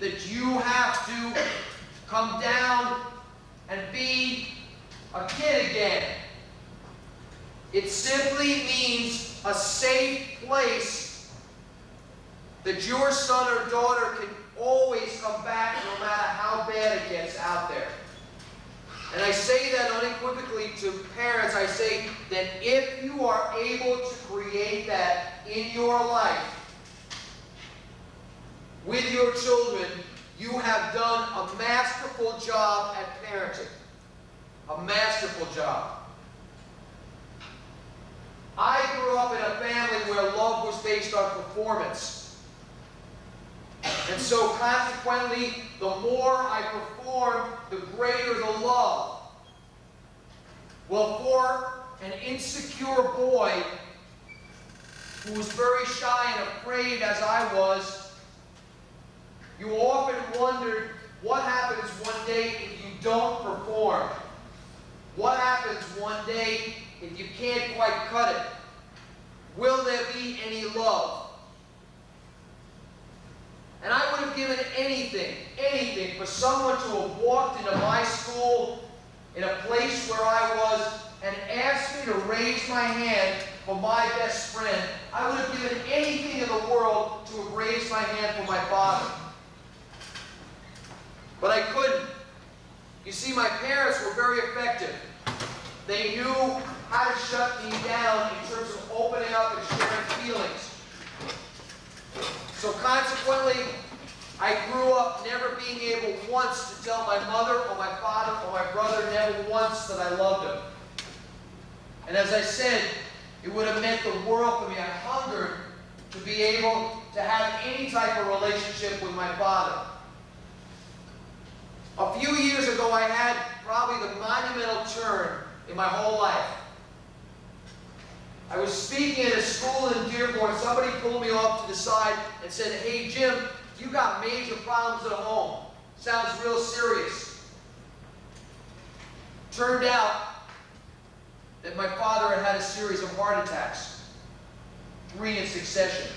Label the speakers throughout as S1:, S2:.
S1: that you have to come down and be a kid again. It simply means a safe place that your son or daughter can always come back no matter how bad it gets out there. And I say that unequivocally to parents. I say that if you are able to create that in your life with your children, you have done a masterful job at parenting. A masterful job. I grew up in a family where love was based on performance. And so consequently, the more I perform, the greater the love. Well, for an insecure boy who was very shy and afraid as I was, you often wondered what happens one day if you don't perform. What happens one day if you can't quite cut it? Will there be any love? And I would have given anything for someone to have walked into my school in a place where I was and asked me to raise my hand for my best friend. I would have given anything in the world to have raised my hand for my father. But I couldn't. You see, my parents were very effective. They knew how to shut me down in terms of opening up and sharing feelings. So consequently, I grew up never being able once to tell my mother or my father or my brother never once that I loved them. And as I said, it would have meant the world for me. I hungered to be able to have any type of relationship with my father. A few years ago, I had probably the monumental turn in my whole life. I was speaking at a school in Dearborn. Somebody pulled me off to the side and said, "Hey, Jim, you got major problems at home. Sounds real serious." Turned out that my father had had a series of heart attacks, 3 in succession.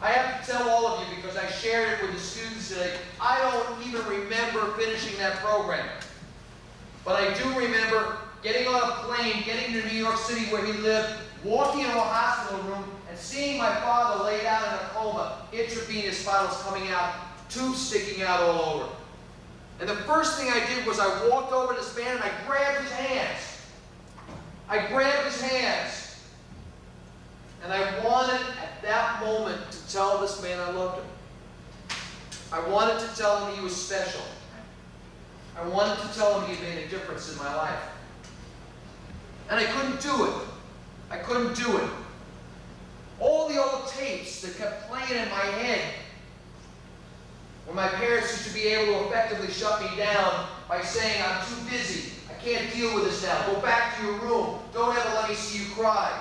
S1: I have to tell all of you, because I shared it with the students today, I don't even remember finishing that program. But I do remember getting on a plane, getting to New York City where he lived, walking into a hospital room, and seeing my father laid out in a coma, intravenous bottles coming out, tubes sticking out all over. And the first thing I did was I walked over to this man and I grabbed his hands. I grabbed his hands. And I wanted at that moment to tell this man I loved him. I wanted to tell him he was special. I wanted to tell him he made a difference in my life. And I couldn't do it. I couldn't do it. All the old tapes that kept playing in my head when my parents used to be able to effectively shut me down by saying, "I'm too busy. I can't deal with this now. Go back to your room. Don't ever let me see you cry."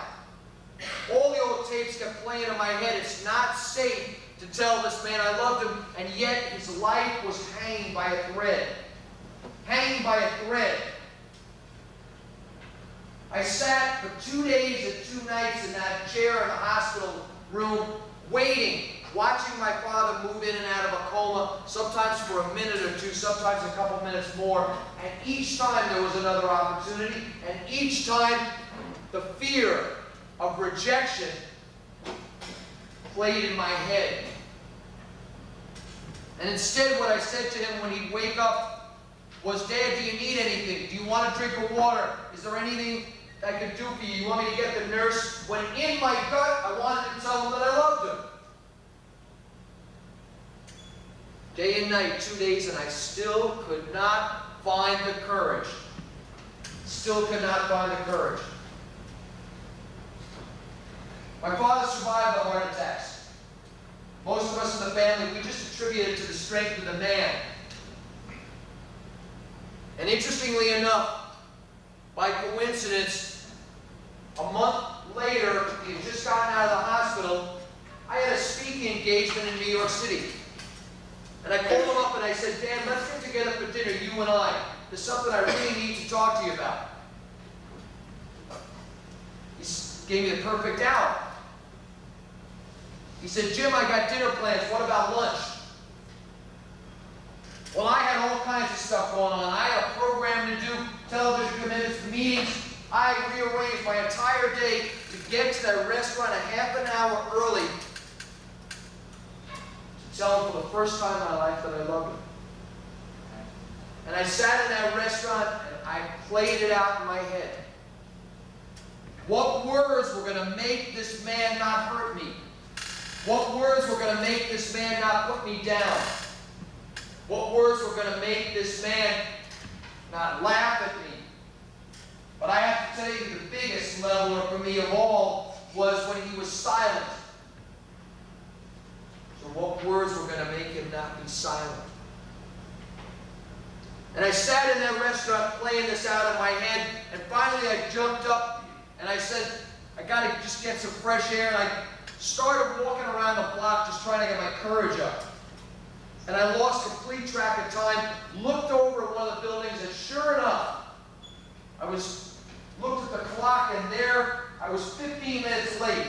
S1: All the old tapes kept playing in my head. It's not safe to tell this man I loved him, and yet his life was hanging by a thread. Hanging by a thread. I sat for 2 days and 2 nights in that chair in the hospital room, waiting, watching my father move in and out of a coma, sometimes for a minute or two, sometimes a couple minutes more. And each time there was another opportunity, and each time the fear of rejection played in my head. And instead what I said to him when he'd wake up was, "Dad, do you need anything? Do you want a drink of water? Is there anything I can do for you? You want me to get the nurse?" When in my gut I wanted to tell him that I loved him. Day and night, 2 days, and I still could not find the courage. Still could not find the courage. My father survived the heart attacks. Most of us in the family, we just attribute it to the strength of the man. And interestingly enough, by coincidence, a month later, he had just gotten out of the hospital, I had a speaking engagement in New York City. And I called him up and I said, "Dan, let's get together for dinner, you and I. There's something I really need to talk to you about." He gave me the perfect hour. He said, "Jim, I got dinner plans. What about lunch?" Well, I had all kinds of stuff going on. I had a program to do, television commitments, meetings. I rearranged my entire day to get to that restaurant a half an hour early to tell them for the first time in my life that I love them. And I sat in that restaurant and I played it out in my head. What words were going to make this man not hurt me? What words were going to make this man not put me down? What words were going to make this man not laugh at me? But I have to tell you, the biggest leveler for me of all was when he was silent. So what words were going to make him not be silent? And I sat in that restaurant playing this out in my head, and finally I jumped up and I said, I got to just get some fresh air, and I started walking around the block just trying to get my courage up. And I lost complete track of time, looked over at one of the buildings, and sure enough, looked at the clock, and there I was 15 minutes late.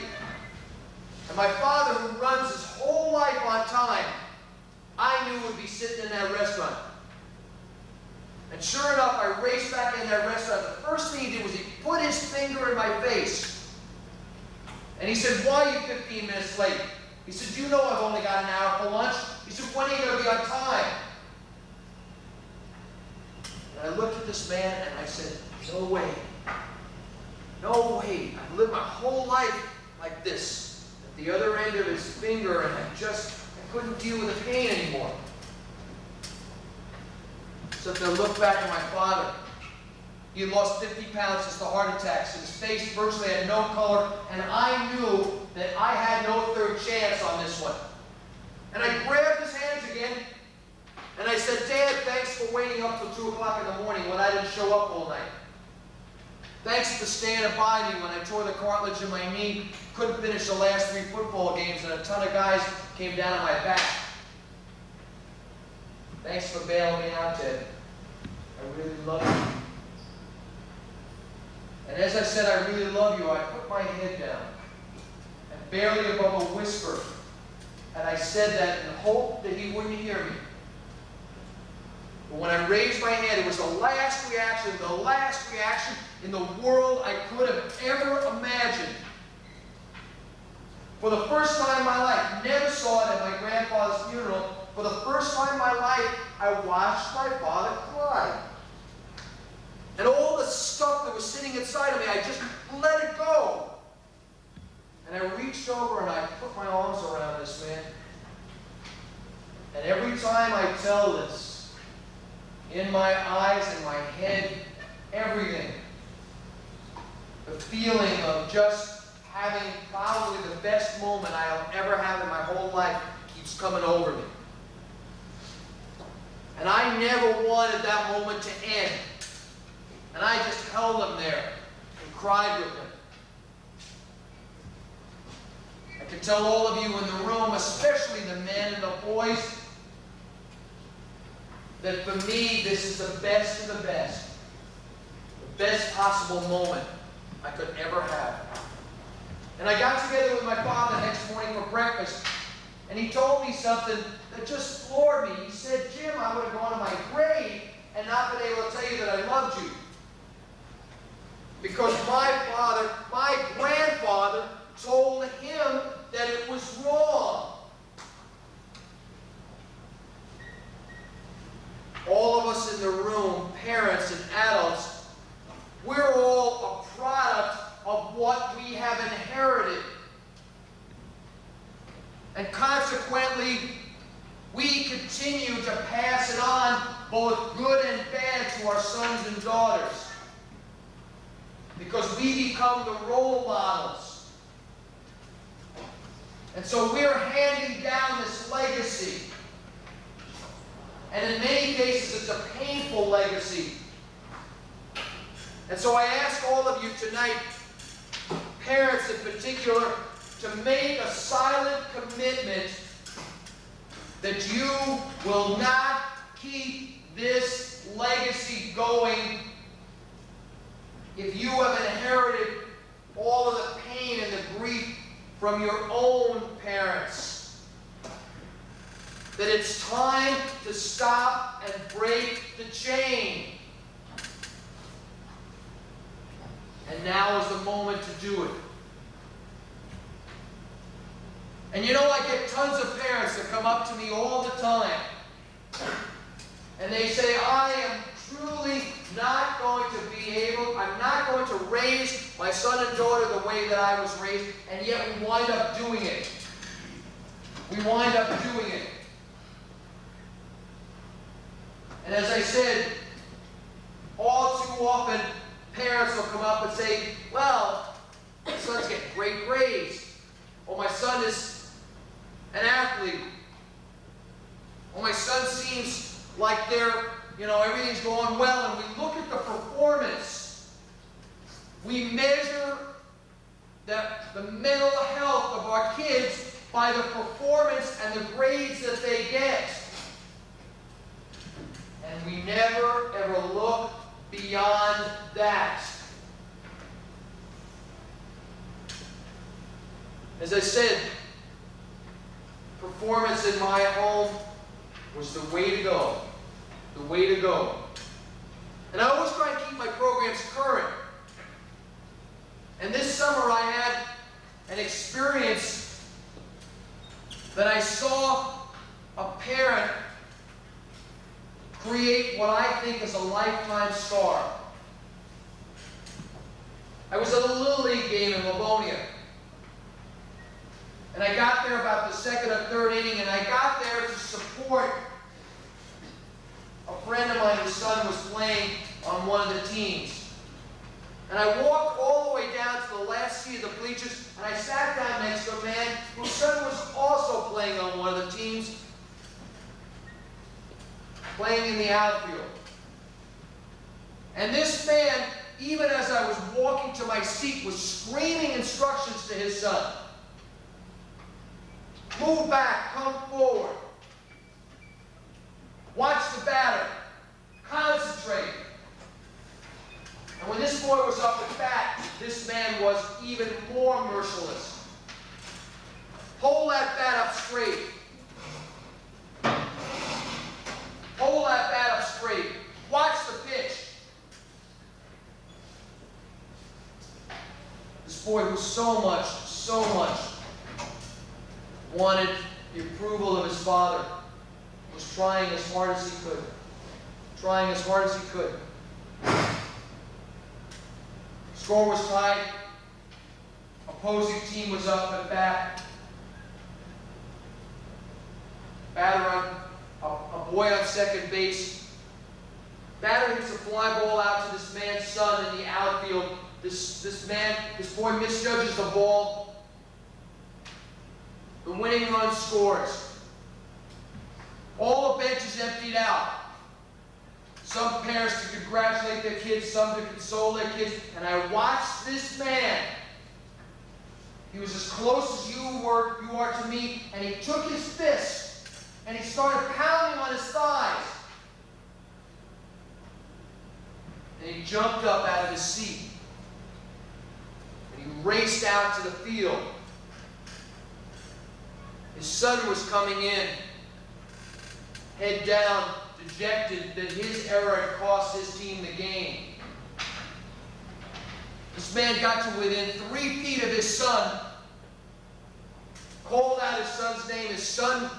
S1: And my father, who runs his whole life on time, I knew would be sitting in that restaurant. And sure enough, I raced back in that restaurant. The first thing he did was he put his finger in my face. And he said, "Why are you 15 minutes late?" He said, "Do you know I've only got an hour for lunch?" He said, "When are you going to be on time?" And I looked at this man and I said, "No way. No way. I've lived my whole life like this." At the other end of his finger, and I couldn't deal with the pain anymore. So I looked back at my father. He had lost 50 pounds since the heart attacks. His face virtually had no color, and I knew that I had no third chance on this one. And I grabbed his hands again, and I said, "Dad, thanks for waiting up till 2 o'clock in the morning when I didn't show up all night. Thanks for standing by me when I tore the cartilage in my knee, couldn't finish the last 3 football games, and a ton of guys came down on my back. Thanks for bailing me out, Ted. I really love you." And as I said, "I really love you," I put my head down, and barely above a whisper, and I said that in hope that he wouldn't hear me. But when I raised my hand, it was the last reaction in the world I could have ever imagined. For the first time in my life, never saw it at my grandfather's funeral, for the first time in my life, I watched my father cry. And all the stuff that was sitting inside of me, I just let it go. And I reached over and I put my arms around this man. And every time I tell this, in my eyes, in my head, everything, the feeling of just having probably the best moment I'll ever have in my whole life keeps coming over me. And I never wanted that moment to end. And I just held him there and cried with him. I can tell all of you in the room, especially the men and the boys, that for me, this is the best of the best possible moment I could ever have. And I got together with my father next morning for breakfast, and he told me something that just floored me. He said, "Jim, I would have gone to my grave and not been able to tell you that I loved you. Because my grandfather, told him that it was wrong." All of us in the room, parents and adults, we're all a product of what we have inherited. And consequently, we continue to pass it on, both good and bad, to our sons and daughters. Because we become the role models. And so we're handing down this legacy. And in many cases, it's a painful legacy. And so I ask all of you tonight, parents in particular, to make a silent commitment that you will not keep this legacy going if you have inherited all of the pain and the grief from your own parents. that it's time to stop and break the chain. And now is the moment to do it. And you know, I get tons of parents that come up to me all the time. And they say, I am truly not going to be able, I'm not going to raise my son and daughter the way that I was raised, and yet we wind up doing it. We wind up doing it. And as I said, all too often, parents will come up and say, well, my son's getting great grades. Or my son is an athlete. Or my son seems like everything's going well. And we look at the performance. We measure the mental health of our kids by the performance and the grades that they get. And we never, ever look beyond that. As I said, performance in my home was the way to go. The way to go. And I always try to keep my programs current. And this summer I had an experience that I saw a parent create what I think is a lifetime star. I was at a Little League game in Livonia. And I got there about the second or third inning, and I got there to support a friend of mine whose son was playing on one of the teams. And I walked all the way down to the last seat of the bleachers, and I sat down next to a man whose son was also playing on one of the teams, playing in the outfield. And this man, even as I was walking to my seat, was screaming instructions to his son. Move back, come forward. Watch the batter. Concentrate. And when this boy was up at bat, this man was even more merciless. Hold that bat up straight. Hold that bat up straight. Watch the pitch. This boy who so much wanted the approval of his father was trying as hard as he could. Trying as hard as he could. Score was tied. Opposing team was up at bat. Batter a boy on second base. Batter hits a fly ball out to this man's son in the outfield. This boy misjudges the ball. The winning run scores. All the bench is emptied out. Some parents to congratulate their kids, some to console their kids. And I watched this man. He was as close as you are to me, and he took his fist and he started pounding on his thighs. And he jumped up out of his seat. And he raced out to the field. His son was coming in, head down, dejected that his error had cost his team the game. This man got to within 3 feet of his son, called out his son's name. His son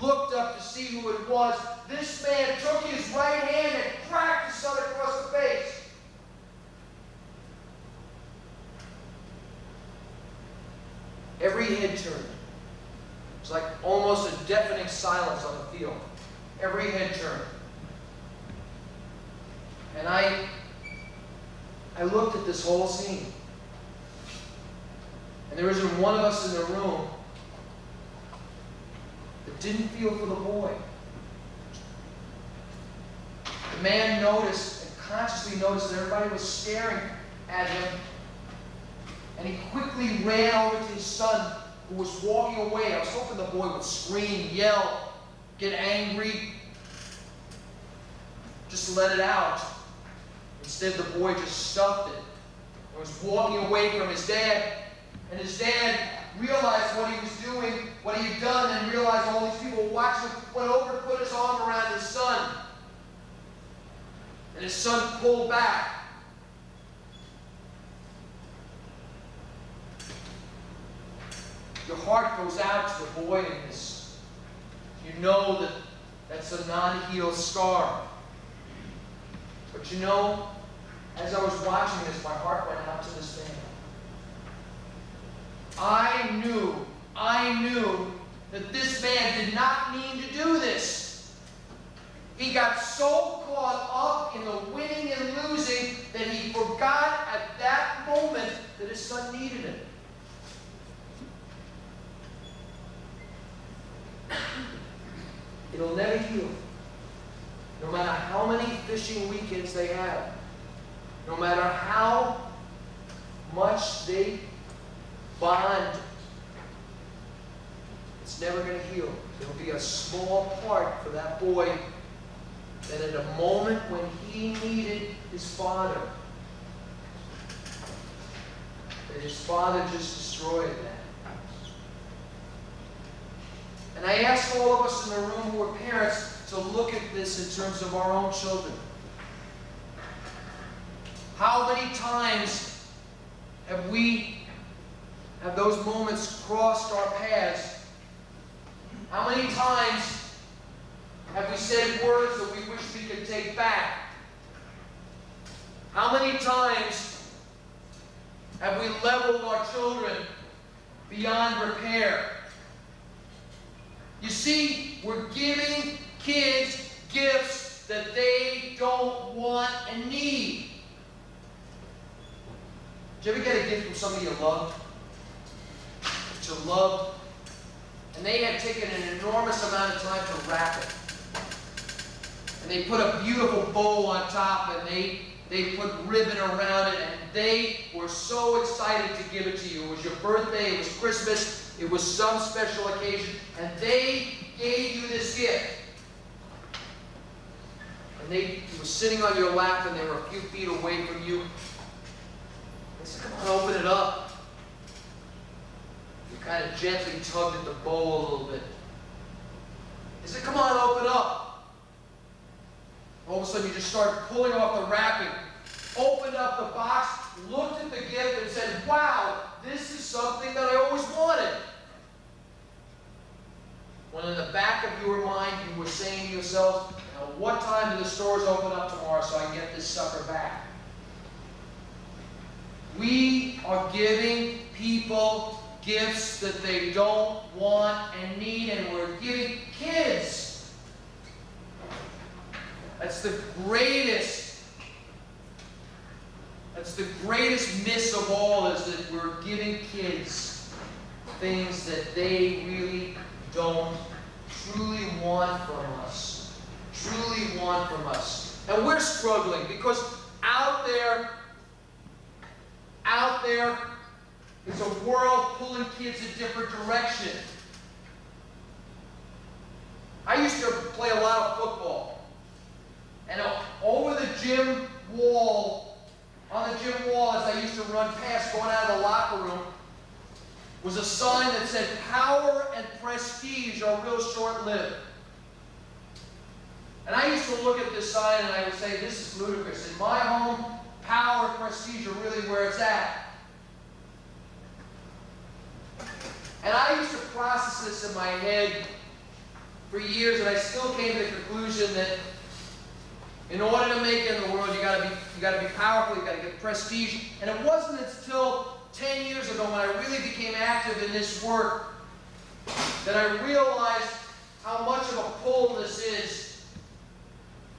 S1: looked up to see who it was. This man took his right hand and cracked his son across the face. Every head turned. It was like almost a deafening silence on the field. Every head turned. And I looked at this whole scene. And there isn't one of us in the room that didn't feel for the boy. The man noticed and consciously noticed that everybody was staring at him. And he quickly ran over to his son, who was walking away. I was hoping the boy would scream, yell, get angry, just let it out. Instead, the boy just stuffed it and was walking away from his dad. And his dad realized what he was doing, what he had done, and realized all these people watching him, went over and put his arm around his son. And his son pulled back. Your heart goes out to the boy in this. You know that that's a non-healed scar. But you know, as I was watching this, my heart went out to this man. I knew that this man did not mean to do this. He got so caught up in the winning and losing that he forgot at that moment that his son needed him. It'll never heal. No matter how many fishing weekends they have, no matter how much they bond, it's never going to heal. There'll be a small part for that boy that at a moment when he needed his father, that his father just destroyed that. And I ask all of us in the room who are parents to look at this in terms of our own children. How many times have those moments crossed our paths? How many times have we said words that we wish we could take back? How many times have we leveled our children beyond repair? You see, we're giving kids gifts that they don't want and need. Did you ever get a gift from somebody you loved? That you loved? And they had taken an enormous amount of time to wrap it. And they put a beautiful bow on top, and they put ribbon around it, and they were so excited to give it to you. It was your birthday, it was Christmas, it was some special occasion, and they gave you this gift. And it was sitting on your lap, and they were a few feet away from you. They said, "Come on, open it up." You kind of gently tugged at the bow a little bit. They said, "Come on, open up." All of a sudden, you just started pulling off the wrapping, opened up the box, looked at the gift, and said, "Wow, this is something that I always wanted." When in the back of your mind, you were saying to yourself, "Now, what time do the stores open up tomorrow so I can get this sucker back?" We are giving people gifts that they don't want and need, and we're giving kids. That's the greatest miss of all, is that we're giving kids things that they really don't truly want from us. Truly want from us. And we're struggling because out there is a world pulling kids a different direction. I used to play a lot of football. And over the gym wall, on the gym wall as I used to run past going out of the locker room, was a sign that said, "Power and prestige are real short-lived." And I used to look at this sign and I would say, "This is ludicrous. In my home, power and prestige are really where it's at." And I used to process this in my head for years, and I still came to the conclusion that in order to make it in the world, you gotta be powerful, you gotta get prestige. And it wasn't until 10 years ago when I really became active in this work that I realized how much of a pull this is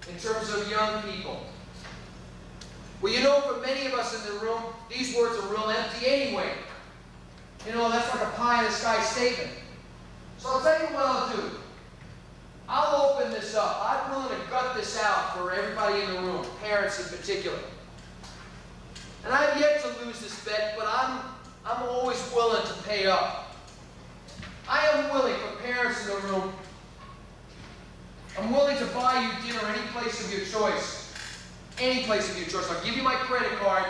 S1: in terms of young people. Well, you know, for many of us in the room, these words are real empty anyway. You know, that's like a pie-in-the-sky statement. So I'll tell you what I'll do. I'll open this up. I'm willing to gut this out for everybody in the room, parents in particular. And I've yet to lose this bet, but I'm always willing to pay up. I am willing, for parents in the room, I'm willing to buy you dinner any place of your choice. Any place of your choice. I'll give you my credit card.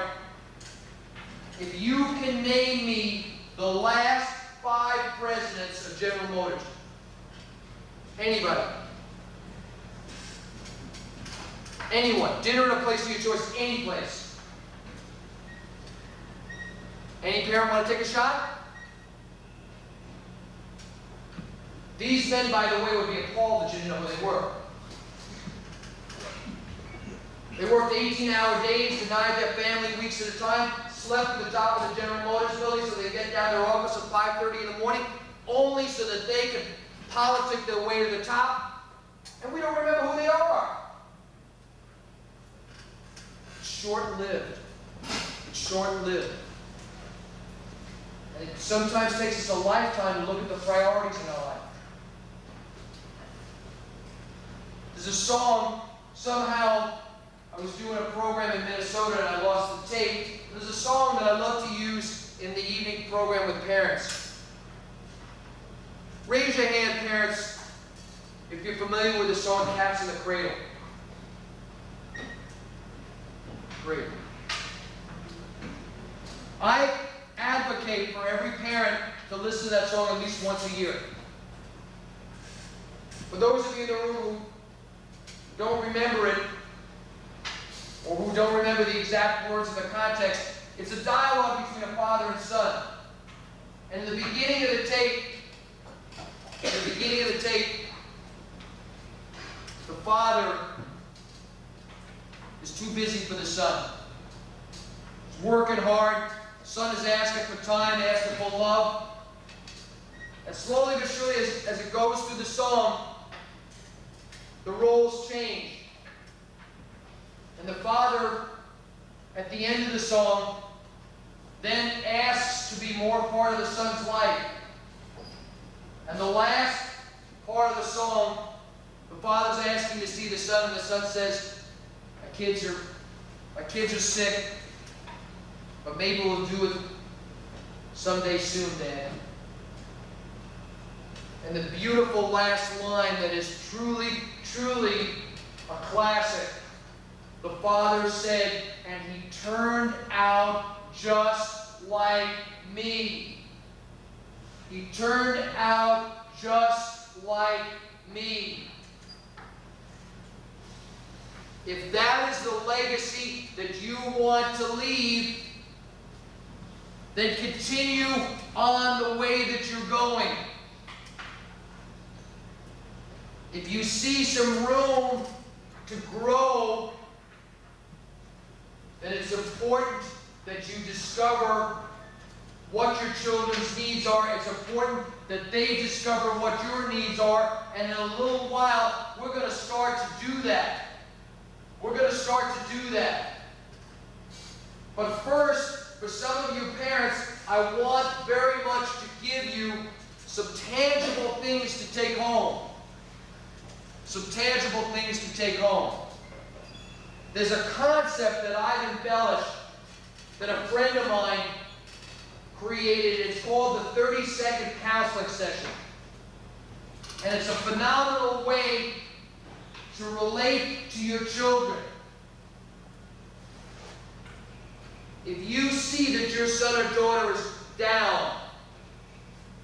S1: If you can name me the last 5 presidents of General Motors. Anybody? Anyone. Dinner at a place of your choice, any place. Any parent want to take a shot? These men, by the way, would be appalled that you didn't know who they were. They worked 18-hour days, denied their family weeks at a time, slept at the top of the General Motors building so they could get down to their office at 5:30 in the morning, only so that they could politic their way to the top. And we don't remember who they are. It's short-lived. It's short-lived. And it sometimes takes us a lifetime to look at the priorities in our life. There's a song, somehow, I was doing a program in Minnesota and I lost the tape. There's a song that I love to use in the evening program with parents. Raise your hand, parents, if you're familiar with the song Cats in the Cradle. Great. I advocate for every parent to listen to that song at least once a year. For those of you in the room who don't remember it, or who don't remember the exact words of the context, it's a dialogue between a father and son. And in the beginning of the tape, the father is too busy for the son. He's working hard. The son is asking for time, asking for love. And slowly but surely, as it goes through the song, the roles change. And the father, at the end of the song, then asks to be more part of the son's life. And the last part of the song, the father's asking to see the son, and the son says, my kids are sick, but maybe we'll do it someday soon, Dad. And the beautiful last line that is truly, truly a classic. The father said, and he turned out just like me. He turned out just like me. If that is the legacy that you want to leave, then continue on the way that you're going. If you see some room to grow, then it's important that you discover what your children's needs are. It's important that they discover what your needs are. And in a little while, we're going to start to do that. We're going to start to do that. But first, for some of you parents, I want very much to give you some tangible things to take home. Some tangible things to take home. There's a concept that I've embellished that a friend of mine created. It's called the 30-second counseling session. And it's a phenomenal way to relate to your children. If you see that your son or daughter is down,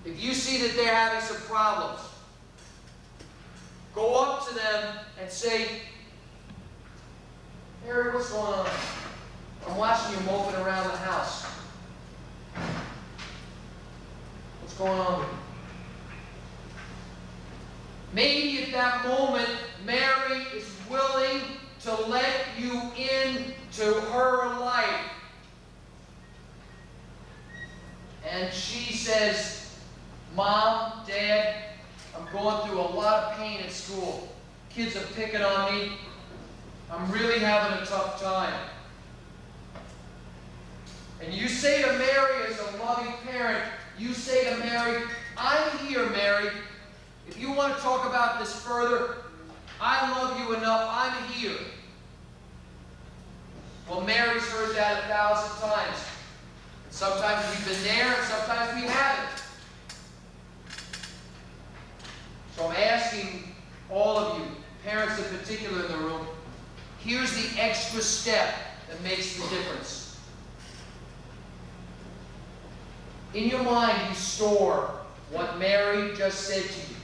S1: if you see that they're having some problems, go up to them and say, Harry, what's going on? I'm watching you moping around the house. What's going on with you? Maybe at that moment, Mary is willing to let you into her life. And she says, Mom, Dad, I'm going through a lot of pain at school. Kids are picking on me. I'm really having a tough time. And you say to Mary, as a loving parent, you say to Mary, I'm here, Mary. If you want to talk about this further, I love you enough. I'm here. Well, Mary's heard that 1,000 times. And sometimes we've been there, and sometimes we haven't. So I'm asking all of you, parents in particular in the room, here's the extra step that makes the difference. In your mind, you store what Mary just said to you.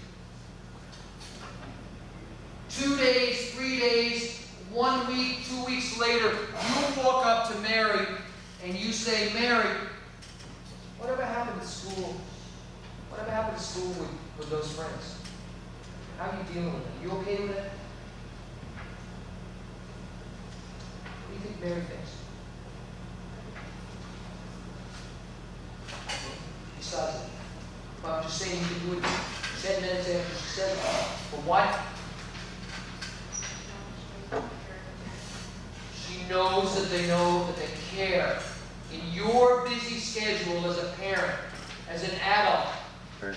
S1: and you say, Mary, whatever happened at school? Whatever happened at school with those friends? How are you dealing with that? You okay with that? What do you think Mary thinks? Besides it, I'm just saying you can do it 10 minutes after she said it. But what? She knows that they know that they care. In your busy schedule as a parent, as an adult,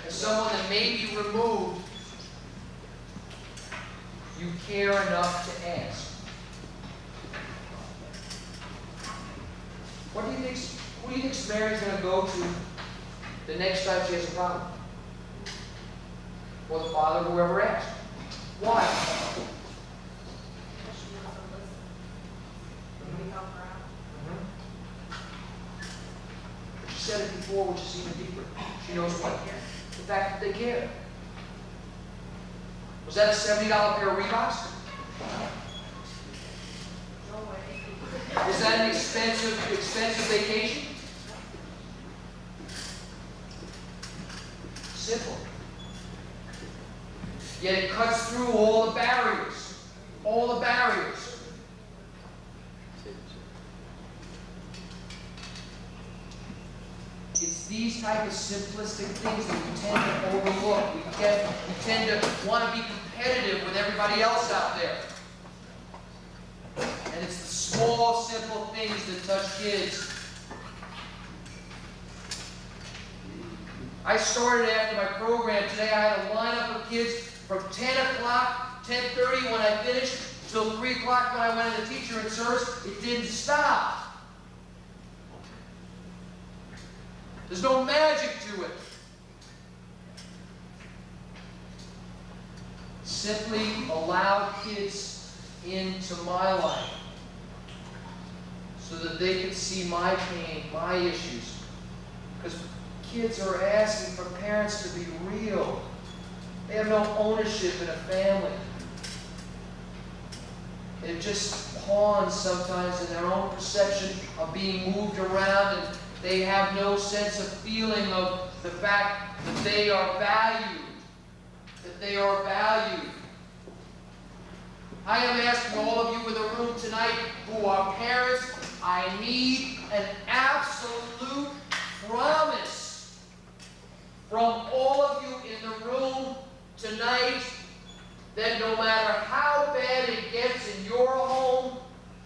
S1: as someone that may be removed, you care enough to ask. Who do you think Mary's going to go to the next time she has a problem? Well, the father, whoever asked. Why? She said it before, which is even deeper. She knows what? The fact that they care. Was that a $70 pair of Reeboks?
S2: No way.
S1: Is that an expensive vacation? Simple. Yet it cuts through all the barriers. All the barriers. It's these type of simplistic things that we tend to overlook. We tend to want to be competitive with everybody else out there. And it's the small, simple things that touch kids. I started after my program today. I had a lineup of kids from 10 o'clock, 10:30 when I finished, till 3 o'clock when I went into teacher in service. It didn't stop. There's no magic to it. Simply allow kids into my life so that they can see my pain, my issues. Because kids are asking for parents to be real. They have no ownership in a family. They're just pawns sometimes in their own perception of being moved around, and they have no sense of feeling of the fact that they are valued. That they are valued. I am asking all of you in the room tonight who are parents, I need an absolute promise from all of you in the room tonight that no matter how bad it gets in your home,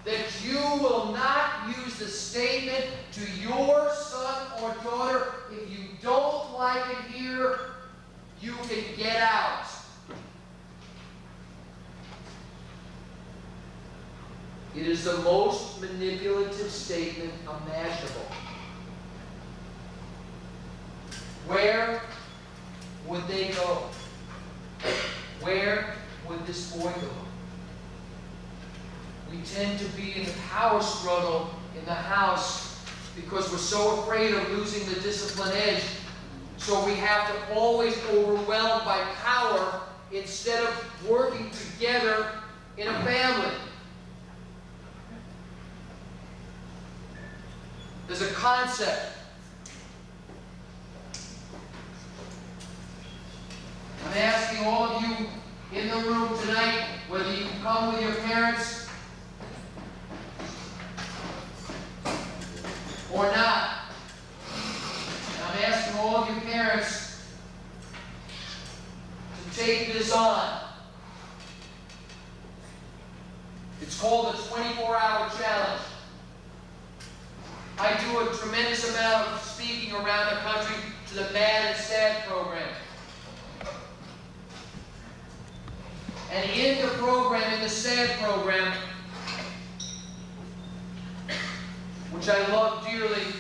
S1: that you will not use the statement to your son or daughter, if you don't like it here, you can get out. It is the most manipulative statement imaginable. Where would they go? Where would this boy go? We tend to be in the power struggle in the house because we're so afraid of losing the discipline edge. So we have to always overwhelm by power instead of working together in a family. There's a concept. I'm asking all of you in the room tonight, whether you come with your parents or not. And I'm asking all of you parents to take this on. It's called the 24-hour challenge. I do a tremendous amount of speaking around the country to the Mad and Sad program. And in the program, in the SAD program, which I love dearly,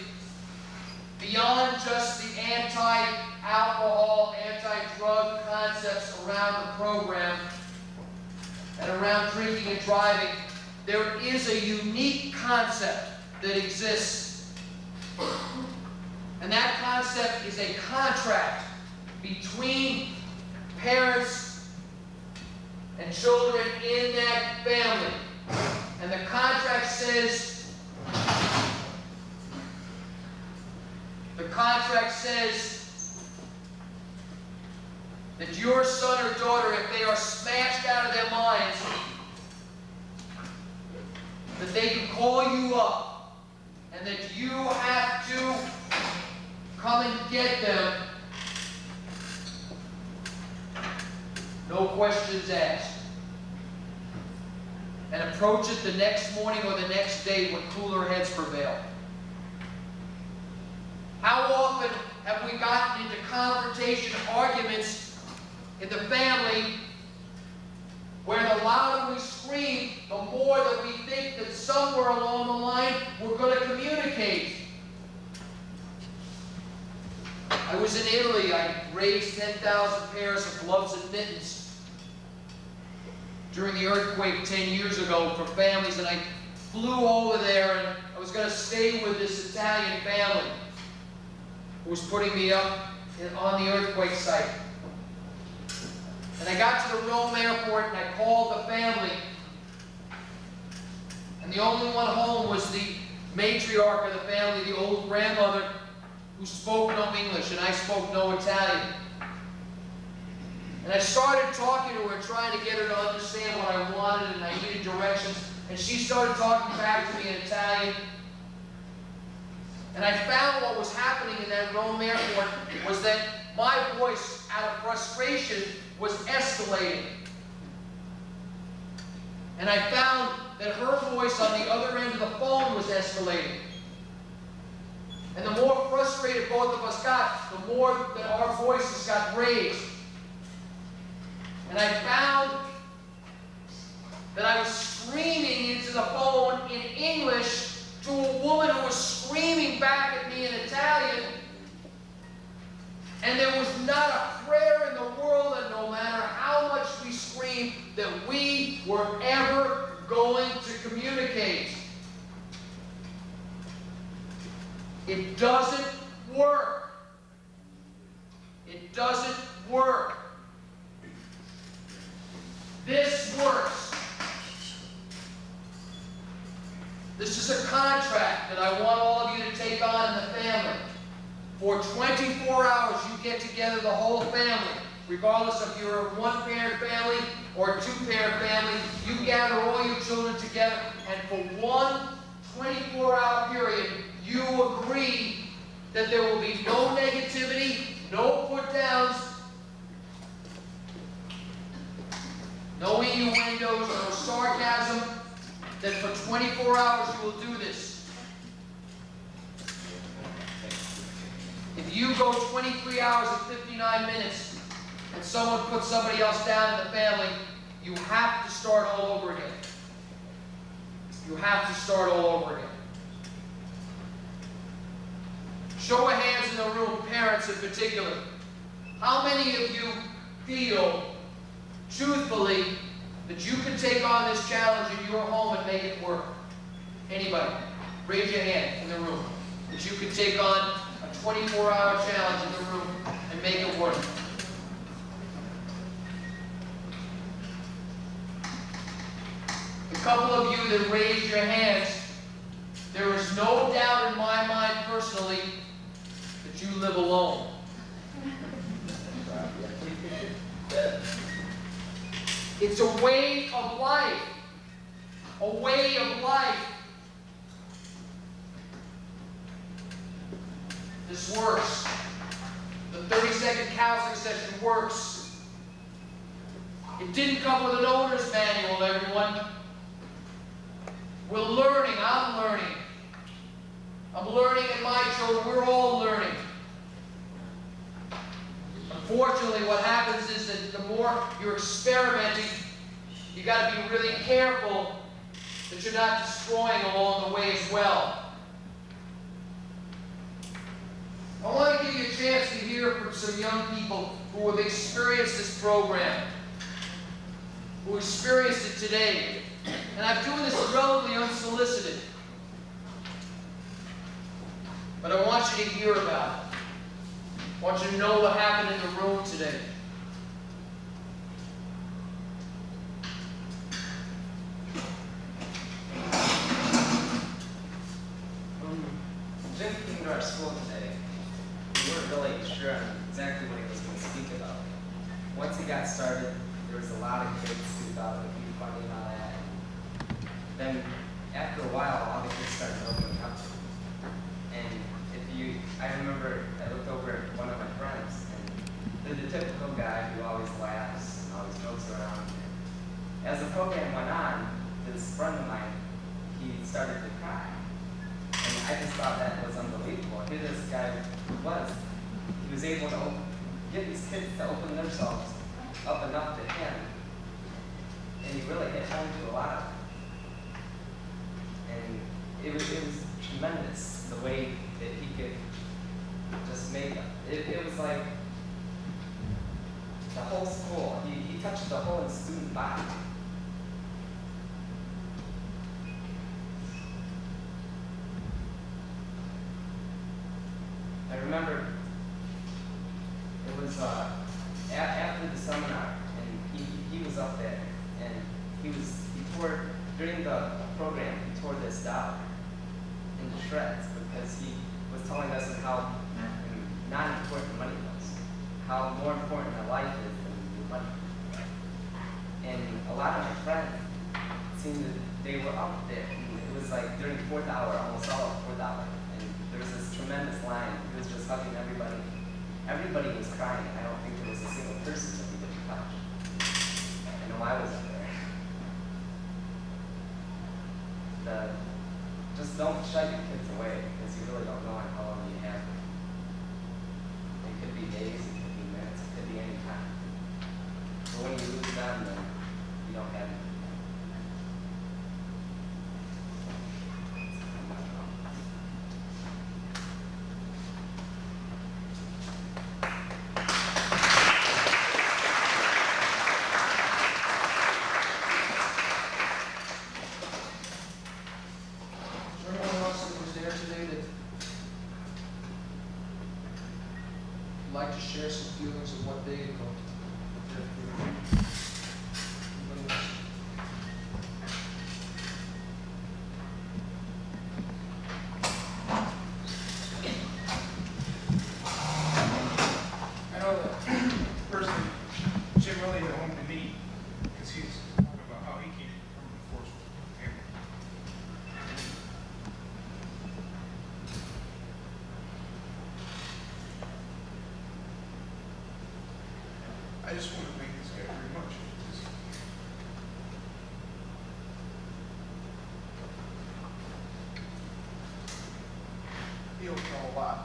S1: beyond just the anti-alcohol, anti-drug concepts around the program and around drinking and driving, there is a unique concept that exists. And that concept is a contract between parents and children in that family. And the contract says contract says that your son or daughter, if they are smashed out of their minds, that they can call you up and that you have to come and get them. No questions asked. And approach it the next morning or the next day when cooler heads prevail. How often have we gotten into confrontation, arguments in the family where the louder we scream, the more that we think that somewhere along the line we're going to communicate. I was in Italy. I raised 10,000 pairs of gloves and mittens during the earthquake 10 years ago for families, and I flew over there and I was going to stay with this Italian family who was putting me up on the earthquake site. And I got to the Rome airport and I called the family, and the only one home was the matriarch of the family, the old grandmother, who spoke no English and I spoke no Italian. And I started talking to her, trying to get her to understand what I wanted, and I needed directions. And she started talking back to me in Italian. And I found what was happening in that Rome airport was that my voice, out of frustration, was escalating. And I found that her voice on the other end of the phone was escalating. And the more frustrated both of us got, the more that our voices got raised. And I found that I was screaming into the phone in English to a woman who was screaming back at me in Italian. And there was not a prayer in the world that no matter how much we screamed, that we were ever going to communicate. It doesn't work. It doesn't work. This works. This is a contract that I want all of you to take on in the family. For 24 hours, you get together, the whole family. Regardless if you're a one-parent family or a two-parent family, you gather all your children together, and for one 24-hour period, you agree that there will be no negativity, no put-downs, no innuendos, no sarcasm, that for 24 hours you will do this. If you go 23 hours and 59 minutes and someone puts somebody else down in the family, you have to start all over again. You have to start all over again. Show of hands in the room, parents in particular. How many of you feel truthfully that you can take on this challenge in your home and make it work? Anybody? Raise your hand in the room. That you can take on a 24-hour challenge in the room and make it work. A couple of you that raised your hands, there is no doubt in my mind personally that you live alone. It's a way of life. A way of life. This works. The 30-second counseling session works. It didn't come with an owner's manual, everyone. We're learning. I'm learning. I'm learning, and my children, we're all learning. Unfortunately, what happens is that the more you're experimenting, you got to be really careful that you're not destroying along the way as well. I want to give you a chance to hear from some young people who have experienced this program, who experienced it today. And I'm doing this relatively unsolicited. But I want you to hear about it. I want you to know what happened in the room today.
S3: Just came to our school today, there was a lot of kids who thought it would be funny and all that. Then after a while, all the kids started opening up. And I remember I looked over at one of my friends, and they're the typical guy who always laughs and always jokes around. As the program went on, this friend of mine, he started to cry. And I just thought that was unbelievable. Here this guy was. He was able to get these kids to open themselves up enough to him. And he really hit home to a lot of them. And it was tremendous the way that he could just make it. It was like the whole school. He touched the whole student body. I remember it was after the seminar, and he was up there, and he tore, during the program, he tore this doll into shreds because he was telling us how not important money was, how more important a life is than your money. And a lot of my friends seemed that they were up there, and it was like during the fourth hour, almost all of the fourth hour, and there was this tremendous line. He was just hugging everybody. Everybody was crying. I don't think there was a single person that we didn't touch. I know I was up there. Just don't shy your kids away, because you really don't know how long you have them. It could be days, it could be minutes, it could be any time. But when you lose them, then you don't have them.
S1: Like to share some feelings of what they had gone through. Anybody else?
S4: I know that person, Jim really hit home to me, because he's talking about how he came from the force family. I just want to thank this guy very much. He helped know a lot.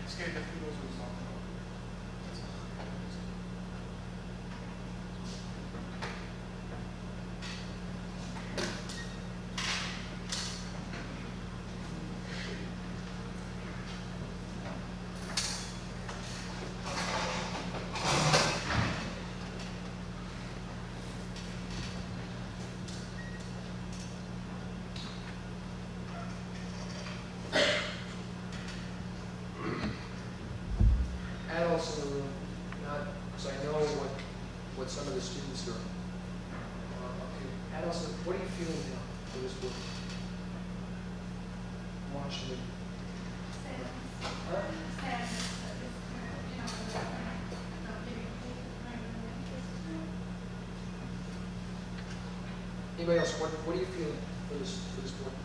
S4: This guy definitely knows what he's talking about.
S1: Adults in the room, not because I know what some of the students are. Okay. Adults, what are you feeling now for this book? Watching it. Anybody else? What are you feeling for this book?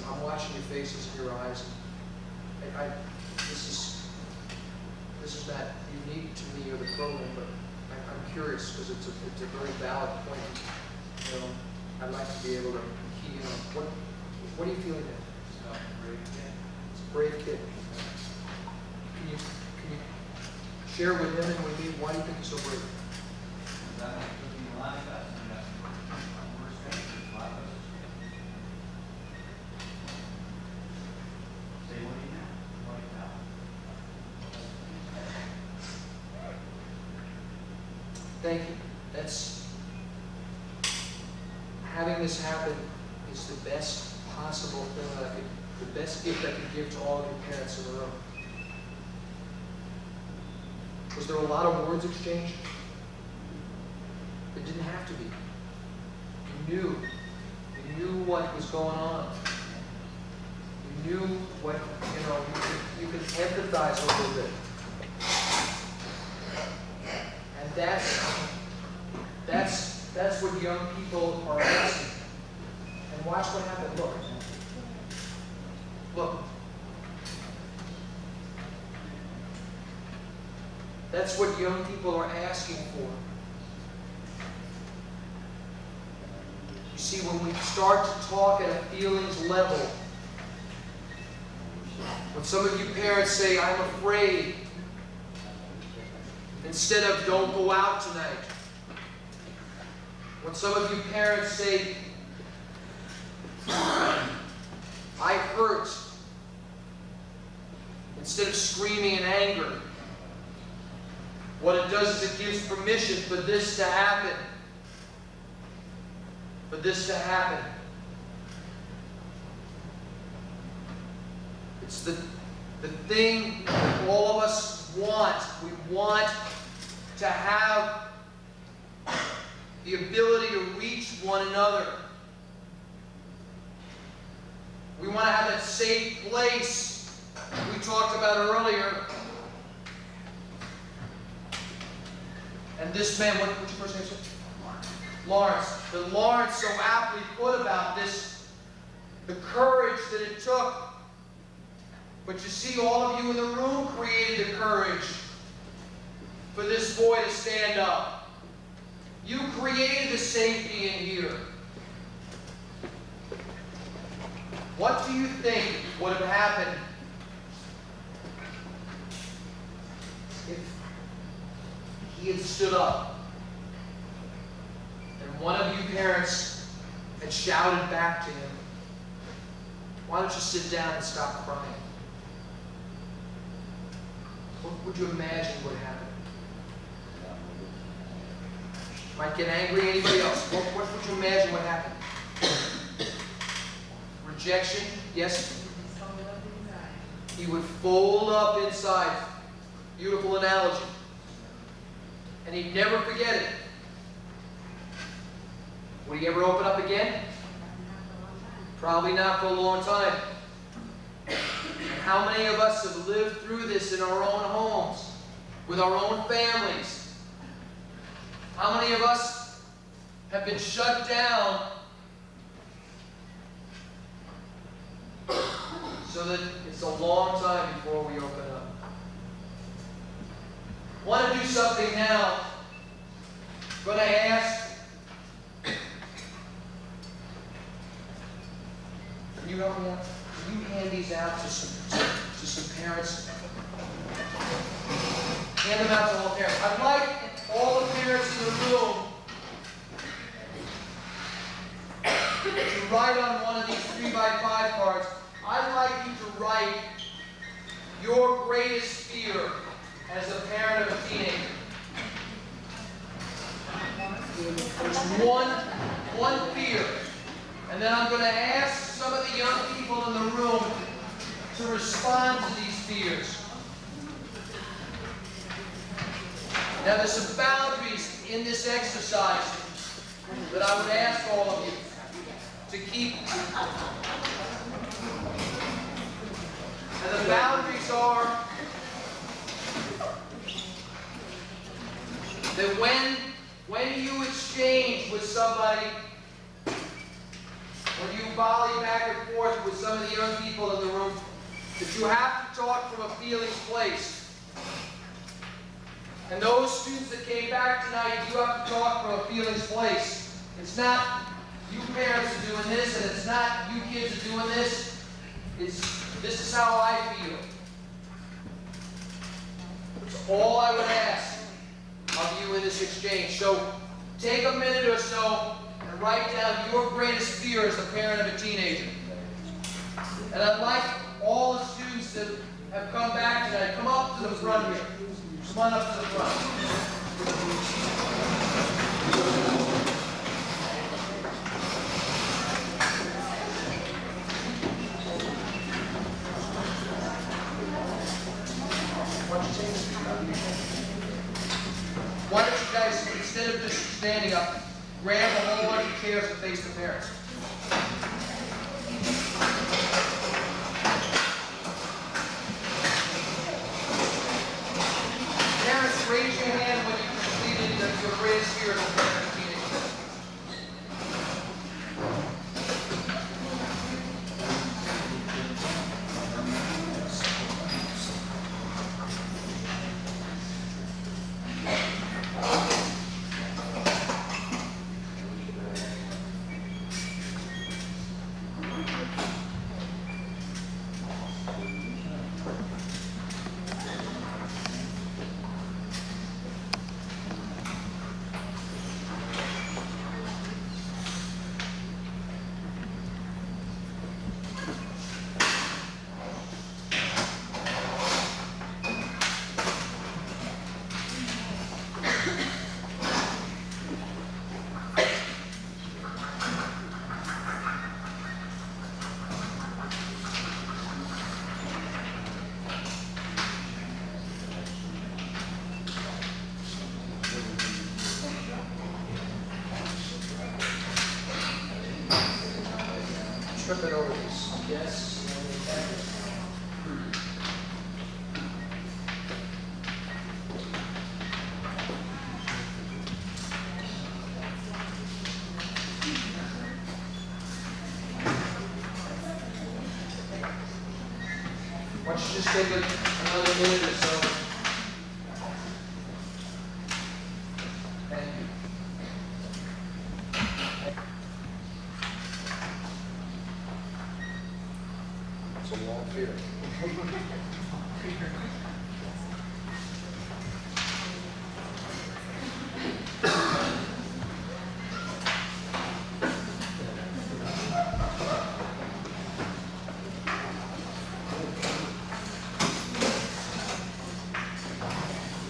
S1: I'm watching your faces and your eyes. This is not unique to me or the program, but I'm curious because it's a very valid point. You know, I'd like to be able to key in on what are you feeling now? It's a brave kid. Can you share with him and with me why do you think he's so brave? Thank you. That's having this happen is the best possible thing the best gift I could give to all of your parents in the room. Was there a lot of words exchanged? It didn't have to be. You knew what was going on. knew what, you could empathize a little bit. And that's what young people are asking. And watch what happened. Look. Look. That's what young people are asking for. You see, when we start to talk at a feelings level, when some of you parents say, I'm afraid, instead of don't go out tonight. When some of you parents say, I hurt, instead of screaming in anger, what it does is it gives permission for this to happen. For this to happen. It's the thing that all of us want. We want to have the ability to reach one another. We want to have that safe place we talked about earlier. And this man, what's your first name? Lawrence. That Lawrence so aptly put about this, the courage that it took. But you see, all of you in the room created the courage for this boy to stand up. You created the safety in here. What do you think would have happened if he had stood up and one of you parents had shouted back to him, why don't you sit down and stop crying? What would you imagine would happen? Might get angry, anybody else? What would you imagine would happen? Rejection? Yes? He would fold up inside. Beautiful analogy. And he'd never forget it. Would he ever open up again? Probably not for a long time. And how many of us have lived through this in our own homes, with our own families? How many of us have been shut down so that it's a long time before we open up? I want to do something now. I'm going to ask. Can you help me out? Can you hand these out to some parents? Hand them out to all parents. I'd like all the parents in the room to write on one of these 3x5 cards. I'd like you to write your greatest fear as a parent of a teenager. There's one fear. And then I'm going to ask some of the young people in the room to respond to these fears. Now there's some boundaries in this exercise that I would ask all of you to keep. And the boundaries are that when you exchange with somebody, when you volley back and forth with some of the young people in the room, that you have to talk from a feelings place. And those students that came back tonight, you have to talk from a feelings place. It's not you parents are doing this, and it's not you kids are doing this. This is how I feel. It's all I would ask of you in this exchange. So take a minute or so and write down your greatest fear as a parent of a teenager. And I'd like all the students that have come back tonight, come up to the front here. Come on up to the front. Why don't you guys, instead of just standing up, grab a whole bunch of chairs and face the parents. Why don't you just take another minute or so? Thank you. It's a long fear.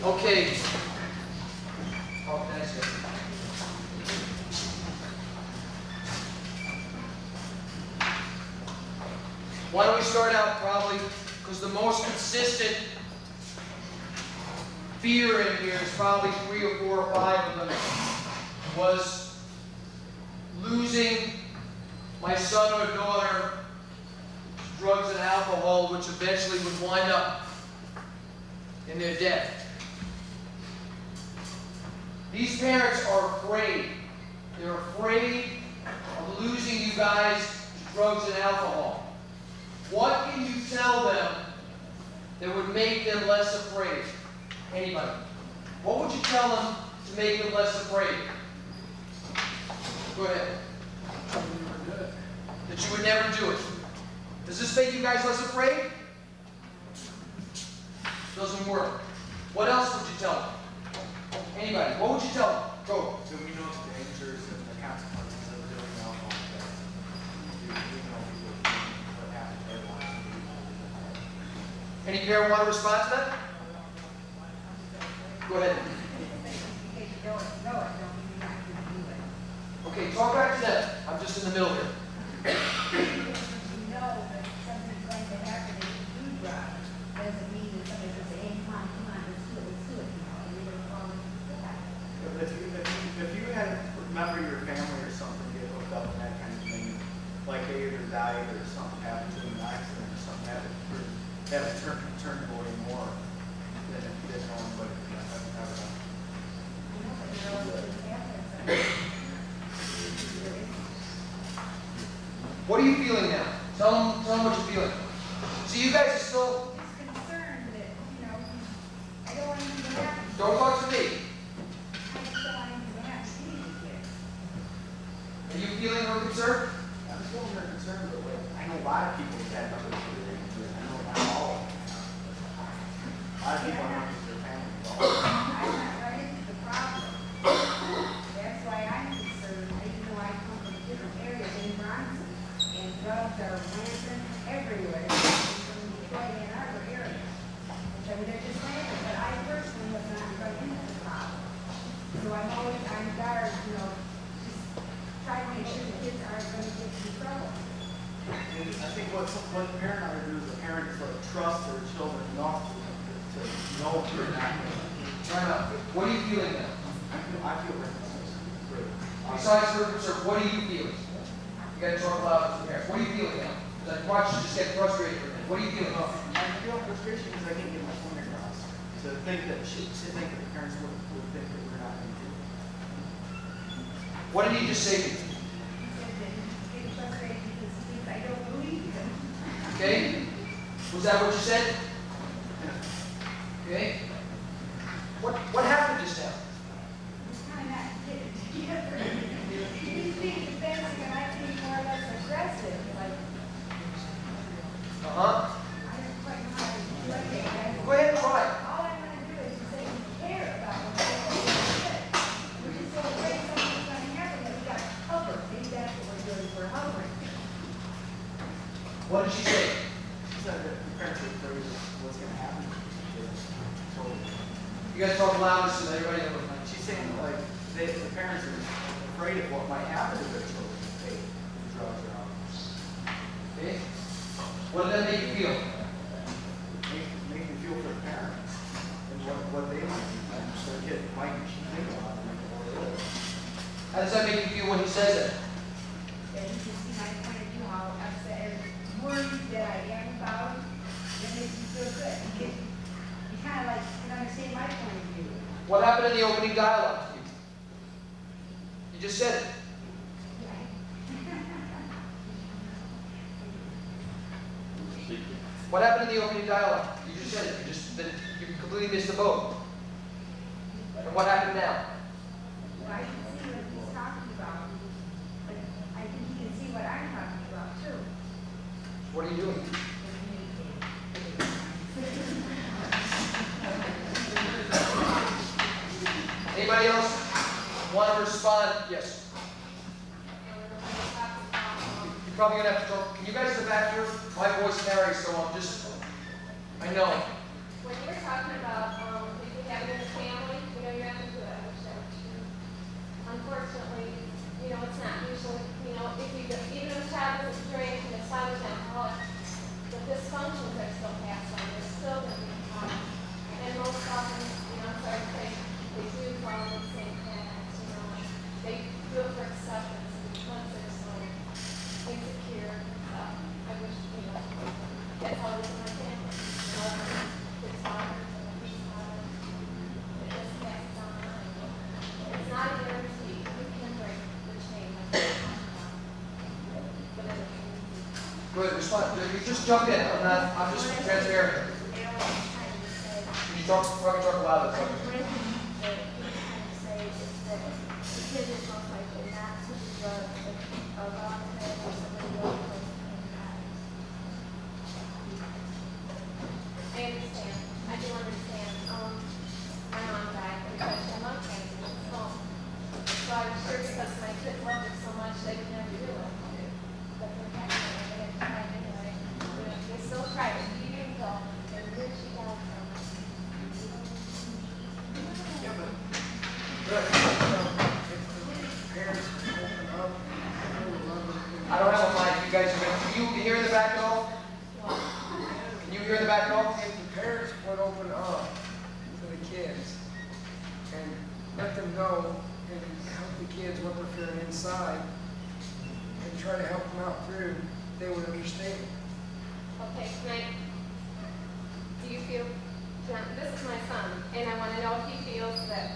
S1: Okay. Oh, that's it. Why don't we start out probably, because the most consistent fear in here is probably 3 or 4 or 5 of them, was losing my son or daughter to drugs and alcohol, which eventually would wind up in their death. These parents are afraid. They're afraid of losing you guys to drugs and alcohol. What can you tell them that would make them less afraid? Anybody? What would you tell them to make them less afraid? Go ahead. That you would never do it. Does this make you guys less afraid? Doesn't work. What else would you tell them? Anybody? What would you tell them? Go.
S5: So we know the dangers and the consequences of doing alcohol tests. We know what happens to everyone.
S1: Any parent want to respond to that? Go ahead.
S2: Because you don't know it, don't mean you have to do it.
S1: Okay, talk back to them. I'm just in the middle here.
S2: Because you know that something's going to happen if you do drugs, doesn't mean that somebody says, hey, come on, let's do it, you know, and you're gonna fall into that.
S5: If you had remember your family or something get hooked up in that kind of thing, like they either died or something happened to them, an accident or something, that would turn away more than if you didn't know anybody could ever done.
S2: You know, but you're always going to have that.
S1: What are you feeling now? Tell them what you're feeling. So you guys are still.
S2: Just concerned that, you know, I don't want anything to happen.
S1: Don't talk to me.
S2: I just don't want anything to happen to these kids.
S1: Are you feeling her concern?
S5: I'm still very concerned, but I know a lot of people that have other things. I know not all of them. A lot of people are not just their family.
S2: I'm not running into the problem. That's why I'm concerned, even though I come from different areas in Bronson, and drugs are rampant everywhere, from Detroit and other areas. Which, I mean, they're just rampant, but I personally have not run into the problem. So I'm always on guard, you know, just try to make sure the kids aren't going to get in trouble.
S5: I think what the parent ought to do is the parent is like trust their children enough to know if they're not going to.
S1: Time out. What are you feeling now?
S5: I feel very great.
S1: Besides her concern, what are you feeling? You got to talk loud to the parents. What are you feeling now? Because I watched you just get frustrated for a minute. What are you feeling?
S5: I feel frustration because I can't get my point across. To think that the parents would think that we're not going to do it.
S1: What did he just say to you?
S2: He said that he's getting frustrated because he thinks I don't believe him.
S1: Okay? Was that what you said? Okay? What happened just now?
S2: He's kind of not getting it together. He's being defensive and I think more or less aggressive, like,
S1: Uh-huh.
S2: I don't quite know how to explain it.
S1: Go ahead and try.
S2: All I want to do is say we care about him. We're just so afraid something's going to happen that we got to cover. Maybe that's what we're doing, we're hovering.
S1: What did she say?
S5: She said that the parents are afraid of what's going to happen. So
S1: You got to talk loud so that everybody knows.
S5: she's saying like the parents are afraid of what might happen to their children if they do drugs or alcohol.
S1: Okay? What did that make you feel?
S5: Make me feel for the parents and what they might be. Their kid might think about it or it is.
S1: How does that make you feel when he says that?
S2: That you can see my point of view, how upset and worried that I am about it. That makes me feel good. You kind of like can understand my point of view.
S1: What happened in the opening dialogue to you? You just said it. What happened in the opening dialogue? You just said it. You completely missed the boat. And what happened now?
S2: Well, I can see what he's talking about, but I think he can see what I'm talking about too.
S1: What are you doing? Anybody else want to respond? Yes. You're probably gonna have to talk. Can you guys in the back here? My voice carries, so I know.
S6: When you were talking about if you have it in a family, you have to do it. I wish that was true. Unfortunately, it's not usually, if you even if a child doesn't drink and it's father's alcoholic, the dysfunctions are still passed on. They're still going to be taught. And most often, I'm sorry to say, they do follow the same patterns. They do it for acceptance because they're so insecure and stuff. I wish, that's how it is in my family. His father, his father, it just passes on. It's not a guarantee. You can break the chain like we talked about. But it is.
S1: Good, respond. You just jump in. I'm just transparent. Can you probably talk louder?
S6: I understand. I do understand. My mom died because she had lung cancer at home. So I was sure because my kids loved her so much they would never do it. But they had to try anyway. They still tried it. Even though they knew she died from it.
S5: Yeah, but
S1: Good.
S5: if the parents open up,
S1: I don't have a mic. You guys are going to. Can you hear in the back at all? Can you hear in the back at all?
S7: If the parents would open up to the kids and let them know and help the kids what they're feeling inside and try to help them out through, they would understand.
S6: Okay, do you feel, John, this is my son, and I want to know if he feels that,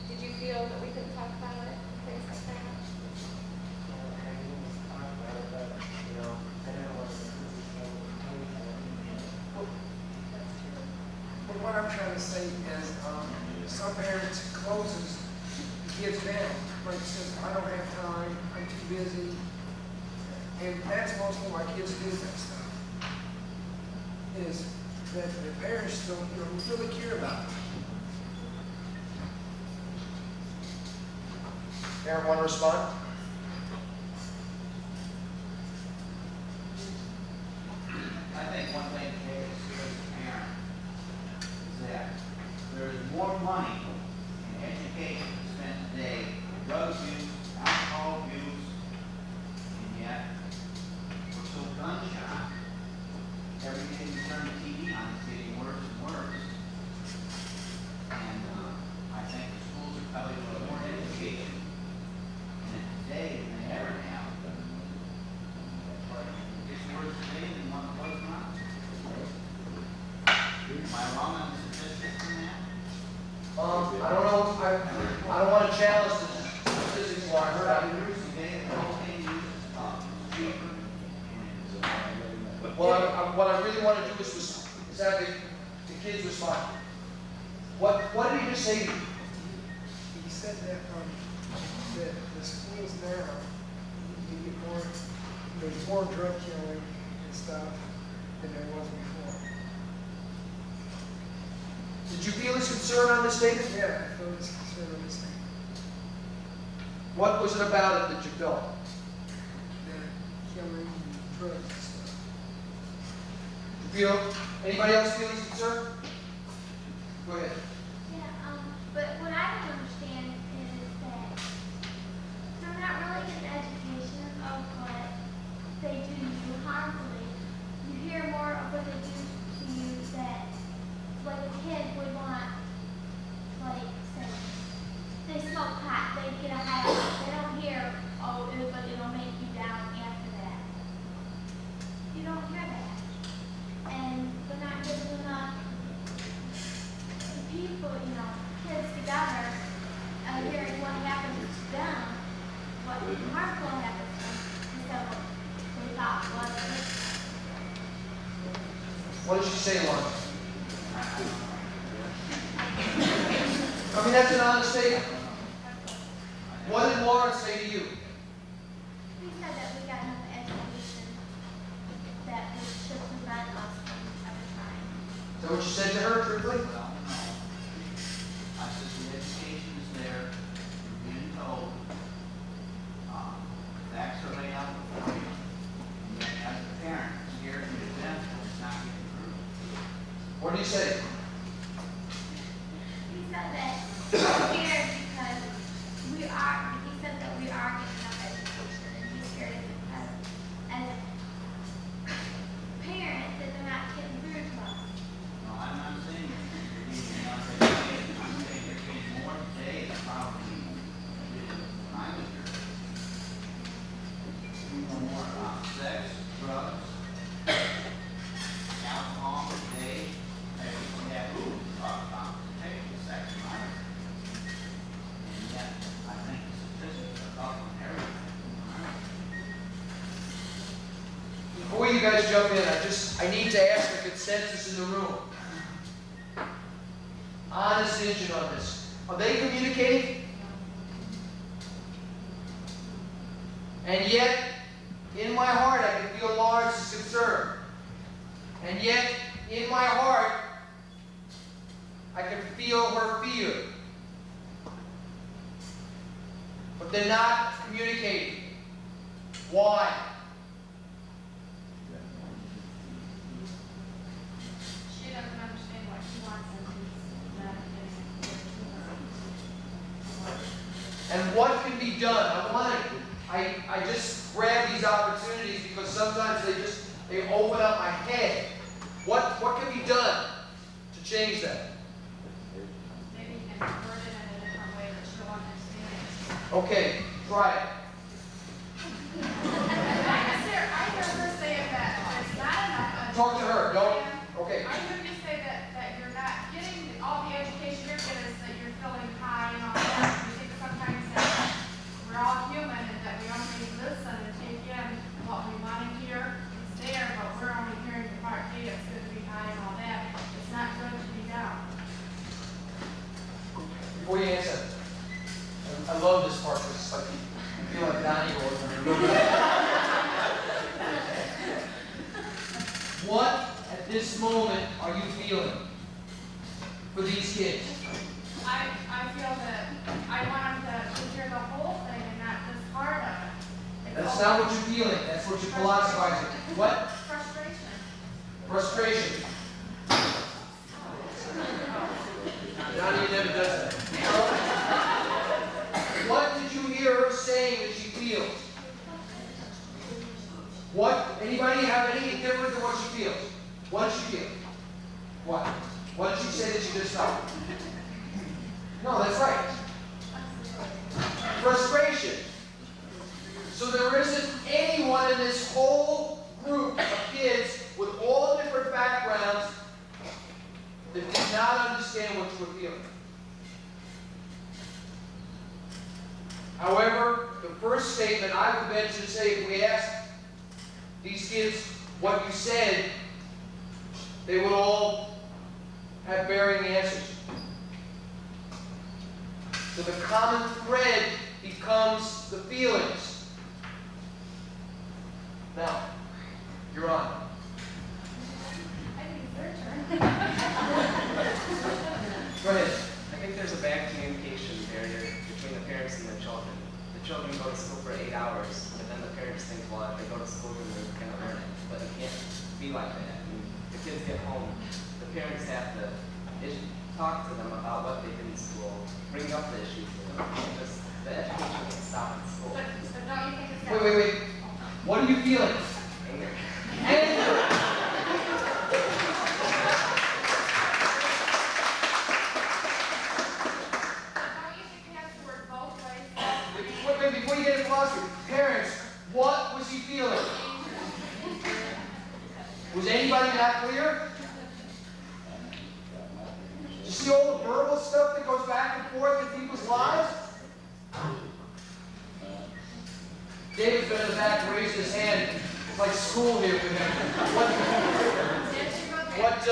S6: did you feel that we could talk about it, things like that?
S7: But what I'm trying to say is, some parents closes the kids down, like says, I don't have time, I'm too busy. And that's mostly why kids do that stuff. Is that the parents don't really care about them.
S1: Aaron, want to respond?
S8: I think one thing to take as a parent is that there is more money in education spent today on drug use, alcohol abuse, and yet we're so gun shy. Every day you turn the TV on, it's getting worse and worse. And I think the schools are probably doing more education today than they ever have. But it's worse today than what it was not. Am I wrong on the statistics in that?
S1: I don't know. I don't want to challenge the statistics, Warren.
S8: I heard on the news today that cocaine use is cheaper.
S1: Well, what I really want to do is have the kids respond. What did he just say to you?
S7: He said that the schools now, you get more, there's more drug killing and stuff than there was before.
S1: Did you feel his concern on this statement?
S7: Yeah, I feel this concern on this thing.
S1: What was it about it that you felt?
S7: The killing and drugs and stuff.
S1: Anybody else feel his concern? Go ahead.
S9: Yeah, but what I don't understand is that they're not really getting education of what they do to you harmfully. You hear more of what they do to you that, like a kid would want, like, say, they smoke pot, they get a high, they don't hear, oh, but it'll make you down after that. You don't hear that. And they're not giving enough people, kids together
S1: What did she say, Lauren? I mean, that's an honest statement. What did Lauren say to you?
S9: He said that we got enough education that we should prevent us from ever trying.
S1: Is that what you said to her, truthfully?
S8: Well, no. I said the education is there, you're being told, facts are laid out before you. And yet, as a parent, it's here to defend, it's not getting through.
S1: What did he say?
S9: He said that he's scared because he said that we are getting enough education, and he's scared because as parents that they're not getting through to us.
S8: No, I'm not saying you're getting enough education, I'm saying you're getting more today than probably you did when I was your age. You know more about sex, drugs, alcohol today, than we have who to talk about today, sex, right? And yet, I think the statistics are up on everything.
S1: Before you guys jump in, I need to ask the consensus in the room. Honest engine on this. Are they communicating? And yet, in my heart, I can feel Lawrence's concern. And yet, in my heart, I can feel her fear. But they're not communicating. Why?
S6: She doesn't understand what she wants and he's not getting it to her.
S1: And what can be done? I just grab these opportunities because sometimes they open up my head. What can be done to change that?
S6: Maybe you can word it in a different way that she'll understand.
S1: Okay, try it.
S10: I heard her saying that there's not enough.
S1: Talk to her, don't. Okay.
S10: I heard you say that you're not getting all the education you're getting, is that you're feeling high and all that. You think sometimes that we're all human and that we only listen and take in what we want to hear. It's there, but we're only hearing the part A that's good to be high and all that. It's not good to be down.
S1: Before you answer, I love this part because it's like you feel like Donnie or what at this moment are you feeling for these kids?
S10: I feel that I want them to hear the whole thing and not just part of it. It's
S1: That's
S10: all
S1: not what you're feeling. That's what you're philosophizing. What?
S10: frustration.
S1: Frustration. Donnie never does that. What did you hear her saying that she feels? What? Anybody have any different than what she feels? What does she feel? What? What did she say that she just felt? No, that's right. Frustration. So there isn't anyone in this whole group of kids with all different backgrounds that did not understand what you were feeling. However, the first statement I would venture to say, if we asked these kids what you said, they would all have varying answers. So the common thread becomes the feelings. Now, you're on.
S10: I think it's their turn.
S1: Go ahead.
S3: I think there's a bad communication barrier between the parents and the children. The children go to school for 8 hours, but then the parents think, well, if they go to school, then they're going to learn it. But it can't be like that. I mean, the kids get home, the parents have to talk to them about what they did in school, bring up the issues with them. Just the education can stop in school.
S10: But don't you think it's got
S1: Wait. What are you feeling?
S3: Anger.
S1: Anger.
S10: Don't you think it has to work both ways?
S1: Wait, before you get into philosophy, parents, what was he feeling? Was anybody that clear? You see all the verbal stuff that goes back and forth in people's lives? David's been in the back, raised his hand. It's like school here for him. What?
S10: Did you go
S1: What, go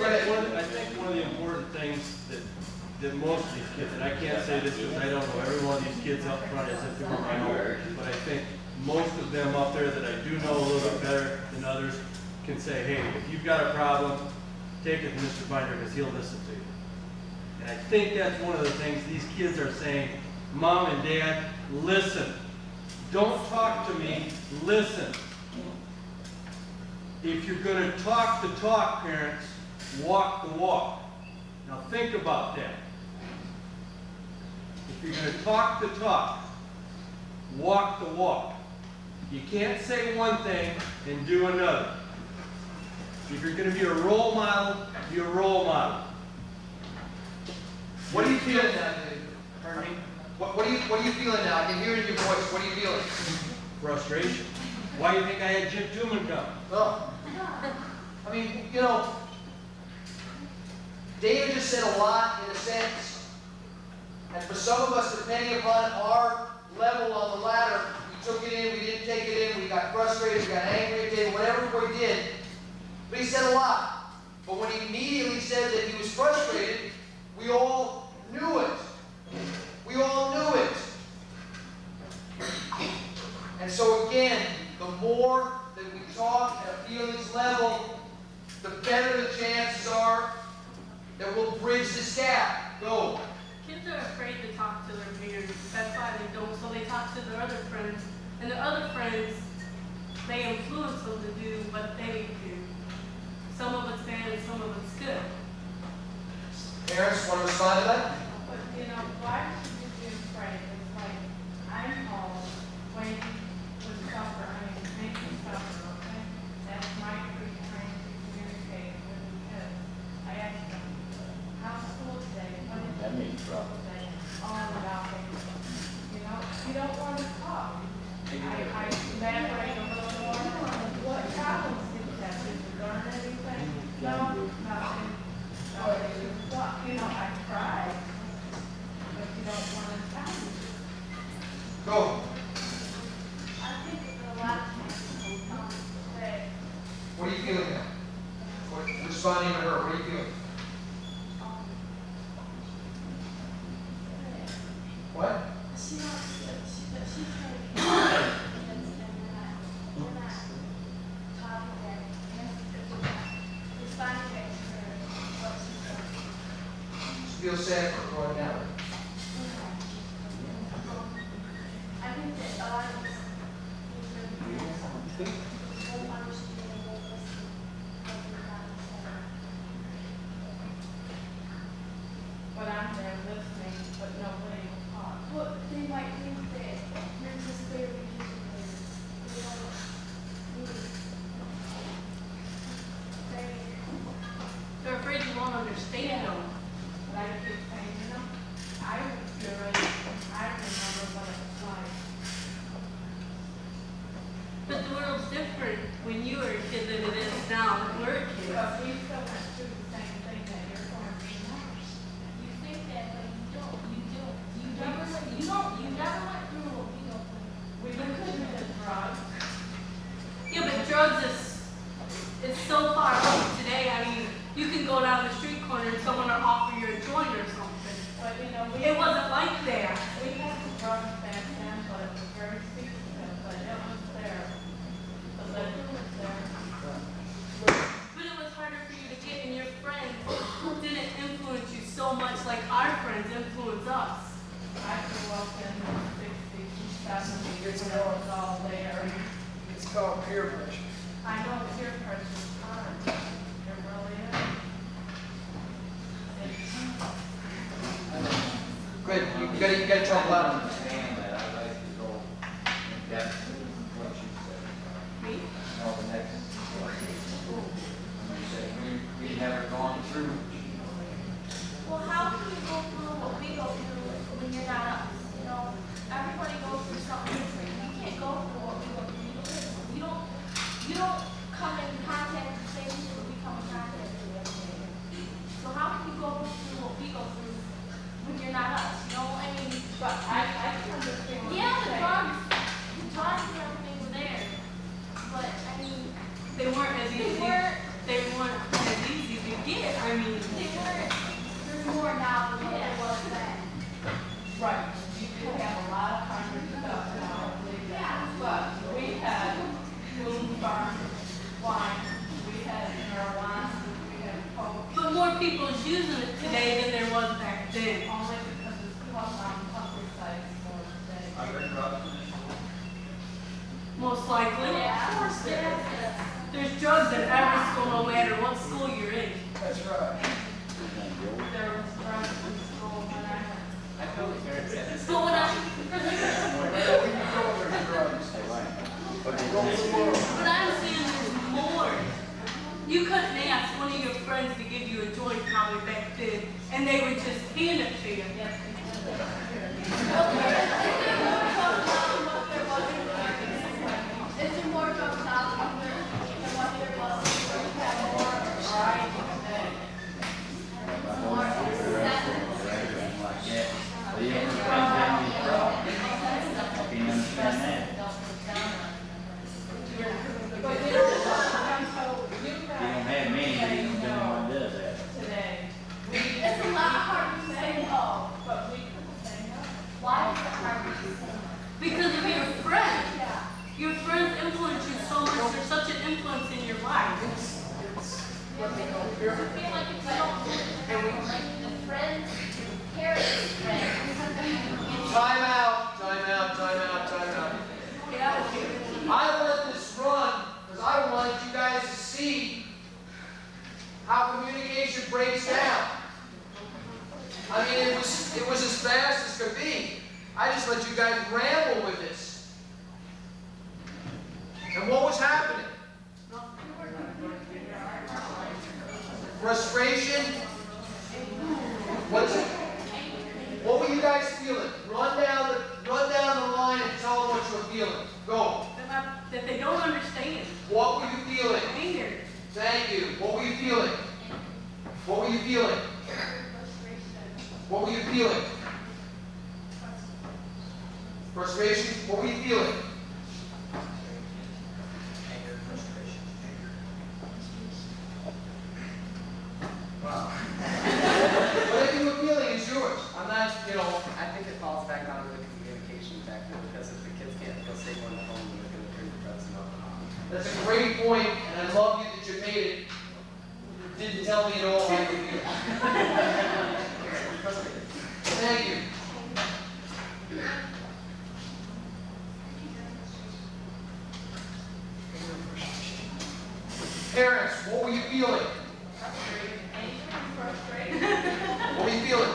S1: ahead.
S11: I think one of the important things that most of these kids, and I can't say this because I don't know every one of these kids up front as if they were my own, but I think most of them up there that I do know a little bit better than others can say, hey, if you've got a problem, take it to Mr. Binder because he'll listen to you. And I think that's one of the things these kids are saying, Mom and Dad, listen. Don't talk to me, listen. If you're going to talk the talk, parents, walk the walk. Now think about that. If you're going to talk the talk, walk the walk. You can't say one thing and do another. If you're going to be a role model, be a role model.
S1: What are you feeling now, David?
S11: Pardon me?
S1: What are you feeling now? I can hear it in your voice. What are you feeling?
S11: Frustration. Why do you think I had Jim Tooman come?
S1: Well, I mean, you know, David just said a lot in a sentence. And for some of us, depending upon our level on the ladder, we took it in, we didn't take it in, we got frustrated, we got angry at David, whatever we did. But he said a lot. But when he immediately said that he was frustrated, we all knew it. We all knew it. And so again, the more that we talk at a feelings level, the better the chances are that we'll bridge this gap. Go.
S12: Kids are afraid to talk to their parents. That's why they don't. So they talk to their other friends. And their other friends, they influence them to do what they do. Some of it's bad and some of it's good.
S1: Parents, want to respond to that?
S10: But, you know, why should you be afraid? It's like, I'm home, waiting for the supper, making supper, okay? That's my free time to communicate with the kids. I ask them, how's school today? What did you do school today? All about it. You know, you don't want to talk. I elaborate a little more. What problems did you have? Did you learn anything? No, nothing. You know, I cried, but you don't want to tell me.
S1: Go.
S9: I think that a lot of times that
S1: What are you feeling now? Responding to her, what are you feeling? What?
S9: she wants to, she's trying to because we're not talking back, we're not responding back to her what she said.
S1: Feel sad for going down.
S9: I think that a lot of us won't understand and won't listen what we're about to say.
S10: But I'm there listening, but nobody will talk.
S9: Well, they might think that you're just there because you're there. They don't need
S12: They're afraid you won't understand them.
S10: But I keep saying, you know, I was good. I remember what it was like.
S12: But the world's different when you were a kid than it is now when we're kids.
S10: But we still went through the same thing that you're going through now.
S9: You think that, but you don't. You never went through what we go through.
S10: We couldn't do drugs.
S12: Yeah, but drugs is so far out today. I mean, you can go down the street corner and someone will offer you a joint or something.
S10: But, you know,
S12: It wasn't like that.
S10: we had the drugs back then, but it was very secretive, but it was there. The liquor was there.
S12: But it was harder for you to get, and your friends didn't influence you so much like our friends influence us.
S10: I grew up in the sixties and seventies, and it was all there.
S7: It's called peer pressure.
S10: I know peer pressure is hard. It really is.
S1: Good. You gotta talk loud.
S8: Understand that, I'd like to go in depth with what you said.
S12: Me?
S8: No, the next one. You said we never gone through.
S9: Well, how can you go through what we go through when you're not us? You know, everybody goes through something different. You can't go through what we go through. You don't come in contact with the same
S12: people is using it today than there was back then.
S10: Only because it's publicized more than.
S8: Are there drugs in this school?
S12: Most likely.
S10: Yeah, of course there is.
S12: There's drugs in every school, no matter what school you're in.
S7: That's right.
S10: There was drugs in school when I.
S3: I feel the parents have this.
S12: But when I,
S7: We can go over the drugs. Go to the world.
S12: but I'm saying there's more. You couldn't ask one of your friends to give you a joint probably back then, and they would just hand it to you.
S6: Is there more drugs out there than what there was? We have more variety today. More acceptance.
S10: But you know, I'm told you guys today.
S6: It's a lot harder to say no, but we couldn't say no. Why is it harder to say no?
S12: Because of your friends.
S6: Yeah.
S12: Your friends influence you so much. They're such an influence in your life.
S6: I feel like if you don't like the friends, parents' friends.
S1: Time out, time out, time out, time out. I let this run because I wanted you guys to see how communication breaks down. I mean, it was as fast as could be. I just let you guys ramble with this. And what was happening? Frustration? What's it? What were you guys feeling? Run down the line and tell them what you were feeling. Go.
S12: That they don't understand.
S1: What were you feeling?
S12: Anger.
S1: Thank you. What were you feeling? What were you feeling? What were you feeling? Frustration? What were you feeling?
S5: Anger, frustration, anger.
S1: Wow. Whatever you were feeling is yours. I'm not,
S3: I think it falls back down to the communication factor because if the kids can't feel safe on the phone, they're going to turn to drugs and alcohol.
S1: That's a great point, and I love you that you made it. You didn't tell me at all how you feel. Thank you. Parents, what were you feeling? What were you feeling?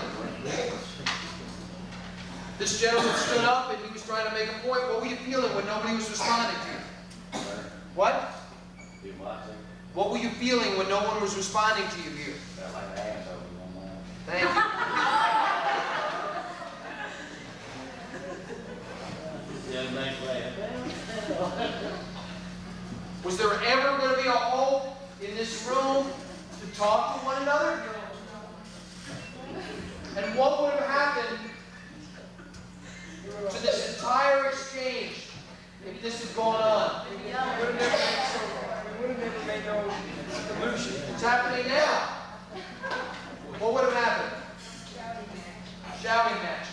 S1: This gentleman stood up and he was trying to make a point. What were you feeling when nobody was responding to you? What? What were you feeling when no one was responding to you here? Thank you. Was there ever going to be a hope in this room to talk to one another? And what would have happened to this entire exchange if this had gone on?
S7: We would have never made no solution.
S1: It's happening now. What would have happened? Shouting match.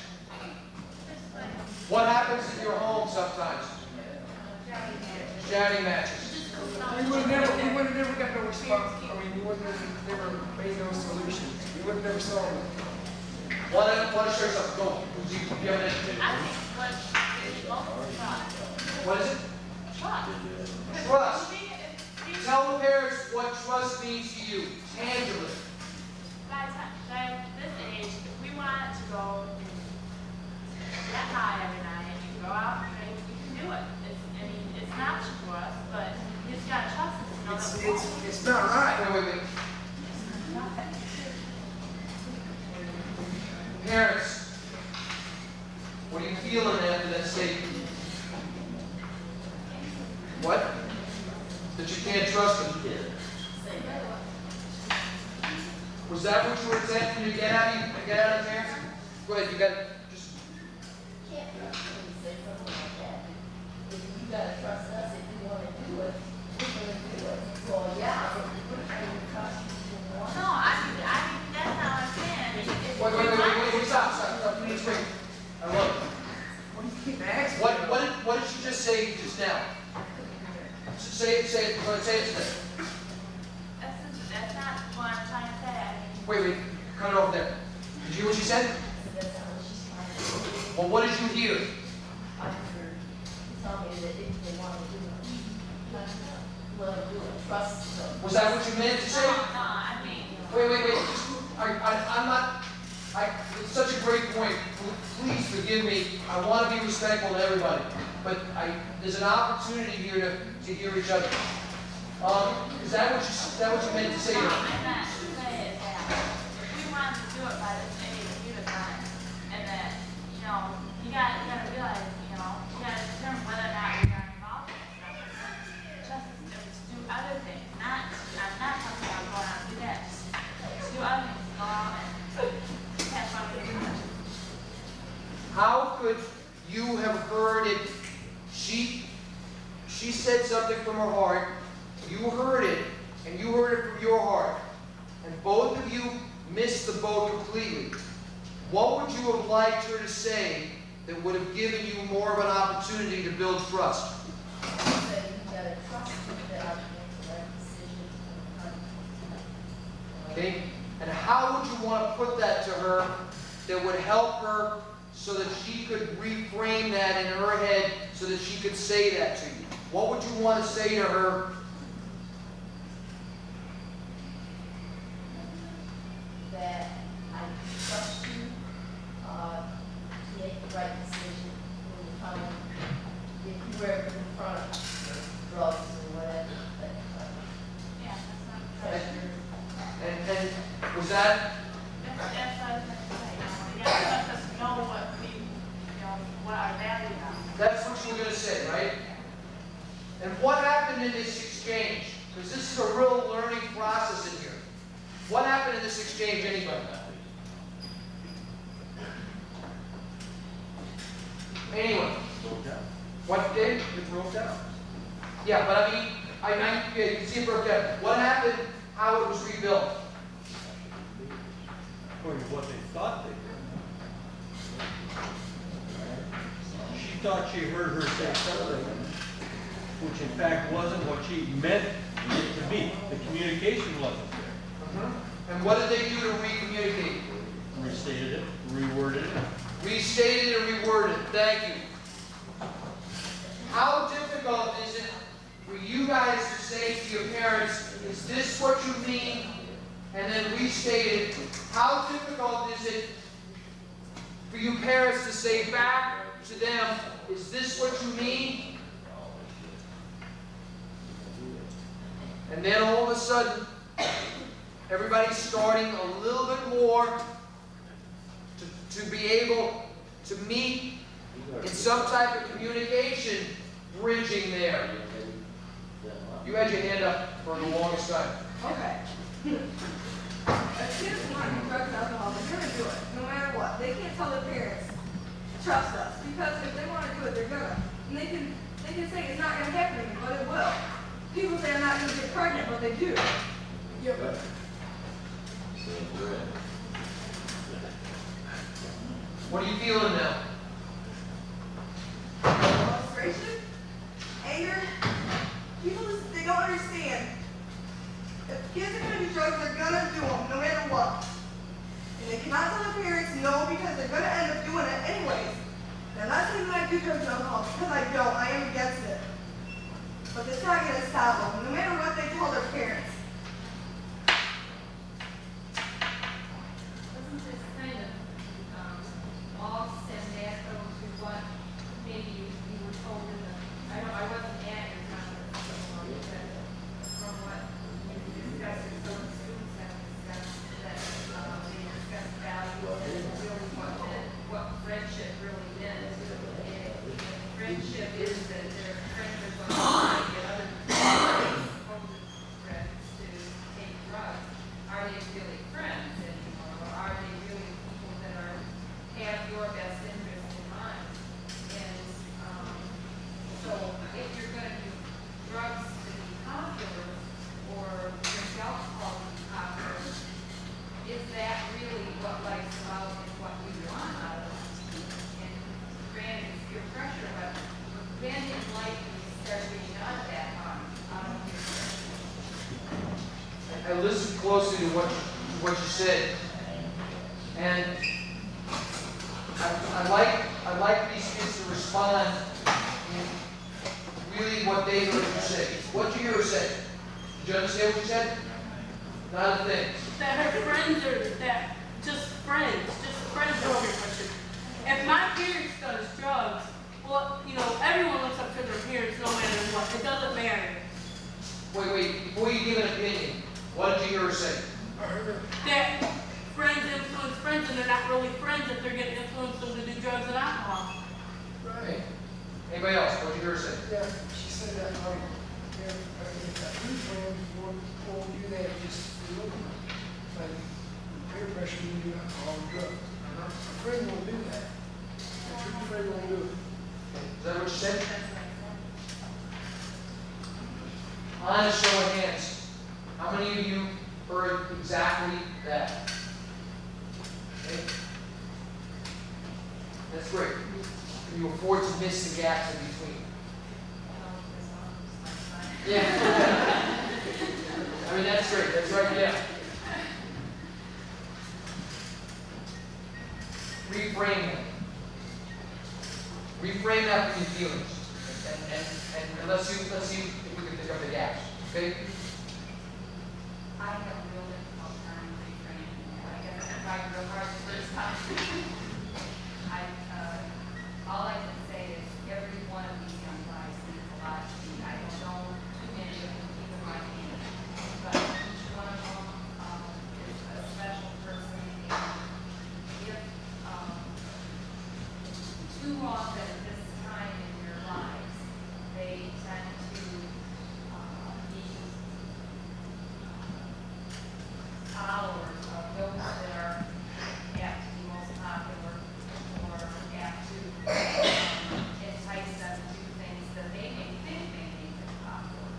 S1: What happens in your home sometimes? Shouting matches.
S7: We would have never got no response. We would have never made no solutions. We would have never solved it.
S1: Want to share something? Go. Do you have anything?
S6: I think what trust.
S1: What is it?
S6: Trust.
S1: Trust. Tell the parents what trust means to you, tangibly.
S10: Guys, at this age, we want to go get high every night and go out and drink. We can do it. It's an option for us, but you just gotta trust us to know that we won't.
S7: It's not right.
S1: Wait. Parents, what are you feeling after that statement? What? That you can't trust them. Was that what you were intending to get out of parents? Go ahead, you got it. Just
S6: Can't trust when you say something like that. If you gotta trust us, if you wanna do it, we're gonna do it. Well, yeah, but we're trying to trust you to want.
S10: No, I mean, that's not what I'm saying.
S1: wait, stop. Let's wait. I love it.
S7: What do you keep asking?
S1: What did you just say just now? Say it today.
S10: That's not what I'm trying to say. I mean,
S1: wait, cut it off there. Did you hear what she said?
S13: That's not what she's trying to do.
S1: Well, what did you hear?
S13: I heard, tell me that if they want to do it, let them do it, trust them.
S1: Was that what you meant to say?
S13: No, I mean.
S1: Wait. I'm not, it's such a great point. Please forgive me. I want to be respectful to everybody. But there's an opportunity here to hear each other. Is that what you meant to say?
S13: No, I'm not saying that. If we wanted to do it by this age, we'd have done it. And then, you gotta realize, you gotta determine whether or not you're gonna involve in it. Just do other things. I'm not talking about going out and do that. Just do other things. Go out and catch fun with your friends.
S1: How could you have heard it? She said something from her heart. You heard it, and you heard it from your heart. And both of you missed the boat completely. What would you have liked her to say that would have given you more of an opportunity to build trust?
S13: You gotta trust them that I'll make the right decision.
S1: Okay? And how would you want to put that to her that would help her so that she could reframe that in her head so that she could say that to you? What would you want to say to her?
S13: That I trust you to make the right decision when you come in, if you were in front of drugs or whatever. Yeah, that's not trust
S1: And was that?
S13: That's what I was going to say. You gotta let us know what our values are.
S1: That's what you were going to say, right? And what happened in this exchange? Because this is a real learning process in here. What happened in this exchange, anybody? Anyone?
S11: Broke down.
S1: What did?
S11: It broke down.
S1: Yeah, but I mean, yeah, you can see it broke down. What happened? How it was rebuilt?
S11: According to what they thought they did. She thought she heard her say something, which in fact wasn't what she meant it to be. The communication wasn't there.
S1: And what did they do to re-communicate?
S11: Restated it, reworded it.
S1: Restated and reworded. Thank you. How difficult is it for you guys to say to your parents, is this what you mean? And then restate it. How difficult is it for you parents to say back to them, is this what you mean? And then all of a sudden, everybody's starting a little bit more to be able to meet in some type of communication bridging there. You had your hand up for the longest time.
S14: Okay. If kids want to do drugs and alcohol, they're going to do it, no matter what. They can't tell their parents, trust us, because if they want to do it, they're gonna. And they can say it's not going to happen to me, but it will. People say I'm not going to get pregnant, but they do. Yep.
S1: What are you feeling now?
S14: Frustration, anger. People just, they don't understand. If kids are going to do drugs, they're going to do them, no matter what. And they cannot tell their parents no because they're going to end up doing it anyways. And I'm not saying that I do drugs and alcohol because I don't. I am against it. But that's not going to stop them, no matter what they tell their parents.
S6: Doesn't this kind of all stem back to what maybe you were told in the, I wasn't at your conference, but from what you discussed and some students have discussed, that they discussed values and really what friendship really meant. And friendship is that their friends are going to get other supposed friends to take drugs. Are they really friends anymore? Or are they really people that have your best interest in mind? And so if you're going to do drugs to be popular or drink alcohol to be popular, is that really what life's about and what we want out of it? And granted, it's peer pressure, but when in life do you start being out of that out of peer pressure?
S1: I listened closely to what what you said. And I'd like these kids to respond in really what they heard you say. What did you hear her say? Did you understand what you said? Not a thing.
S12: That her friends are that just friends are peer pressure. If my parents does drugs, well, you know, everyone looks up to their parents no matter what. It doesn't matter.
S1: Wait, before you give an opinion, what did you hear her say?
S12: That friends influence friends and they're not really friends if they're getting influenced them to do drugs and alcohol.
S1: Okay. Anybody else? What did you hear her say?
S7: Yeah, she said that, if that new friend won't do that, just look at them. Like, peer pressure, you do alcohol and drugs. A friend won't do that. A true friend won't do it.
S1: Is that what you said? On a show of hands, how many of you heard exactly that? Okay. That's great. Can you afford to miss the gaps in between? Yeah. I mean, that's great. That's right, yeah. Reframe that. Reframe that for your feelings. And let's see if we can pick up the gaps. Okay?
S13: I have a real difficult time reframing. I guess I tried real hard the first time. All I can say is every one of these young guys means a lot to me. I don't know too many of them keep in my hand, but each one of them is a special person. And if too often at this time in your lives, they tend to be followers of those that are apt to be most popular or apt to entice them to do things that they may think they make them popular.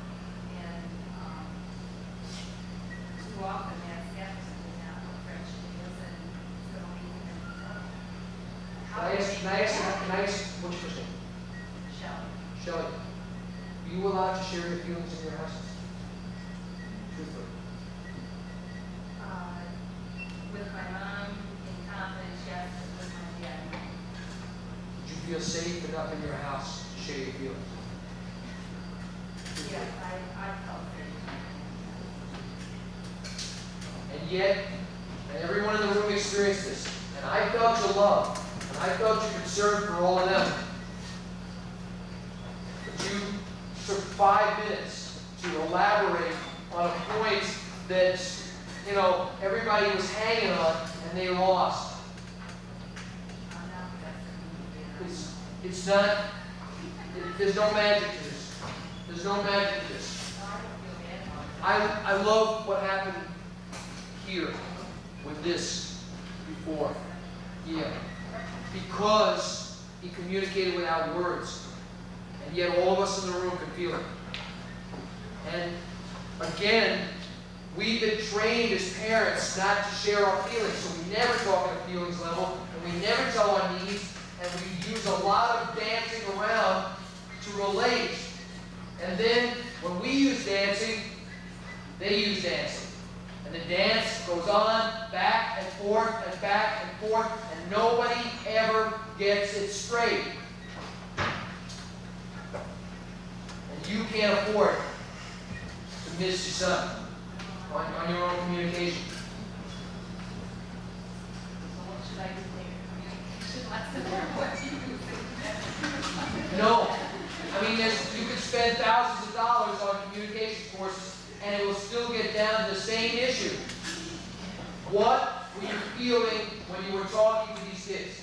S13: And too often that's absolutely not what friendship is, and so we can
S1: Can I ask, what's your name?
S13: Shelley.
S1: Shelley, are you allowed to share your feelings in your house? Truthfully.
S13: With my mom in confidence, yes, but with my dad, no.
S1: Did you feel safe enough in your house to share your feelings?
S13: Yes, I felt very.
S1: And yet, and everyone in the room experienced this, and I felt your love, and I felt your concern for all of them. But you took 5 minutes to elaborate on a point that, you know, everybody was hanging on and they lost. It's not, there's no magic to this. There's no magic to this. I love what happened here with this before. Yeah. Because he communicated without words. And yet all of us in the room could feel it. And again, we've been trained as parents not to share our feelings, so we never talk at a feelings level, and we never tell our needs, and we use a lot of dancing around to relate. And then, when we use dancing, they use dancing. And the dance goes on, back and forth, and nobody ever gets it straight. And you can't afford to miss your son on your own communication.
S13: So what should I do later? Communication lesson, or what do you think?
S1: No. I mean, you could spend thousands of dollars on communication courses, and it will still get down to the same issue. What were you feeling when you were talking to these kids?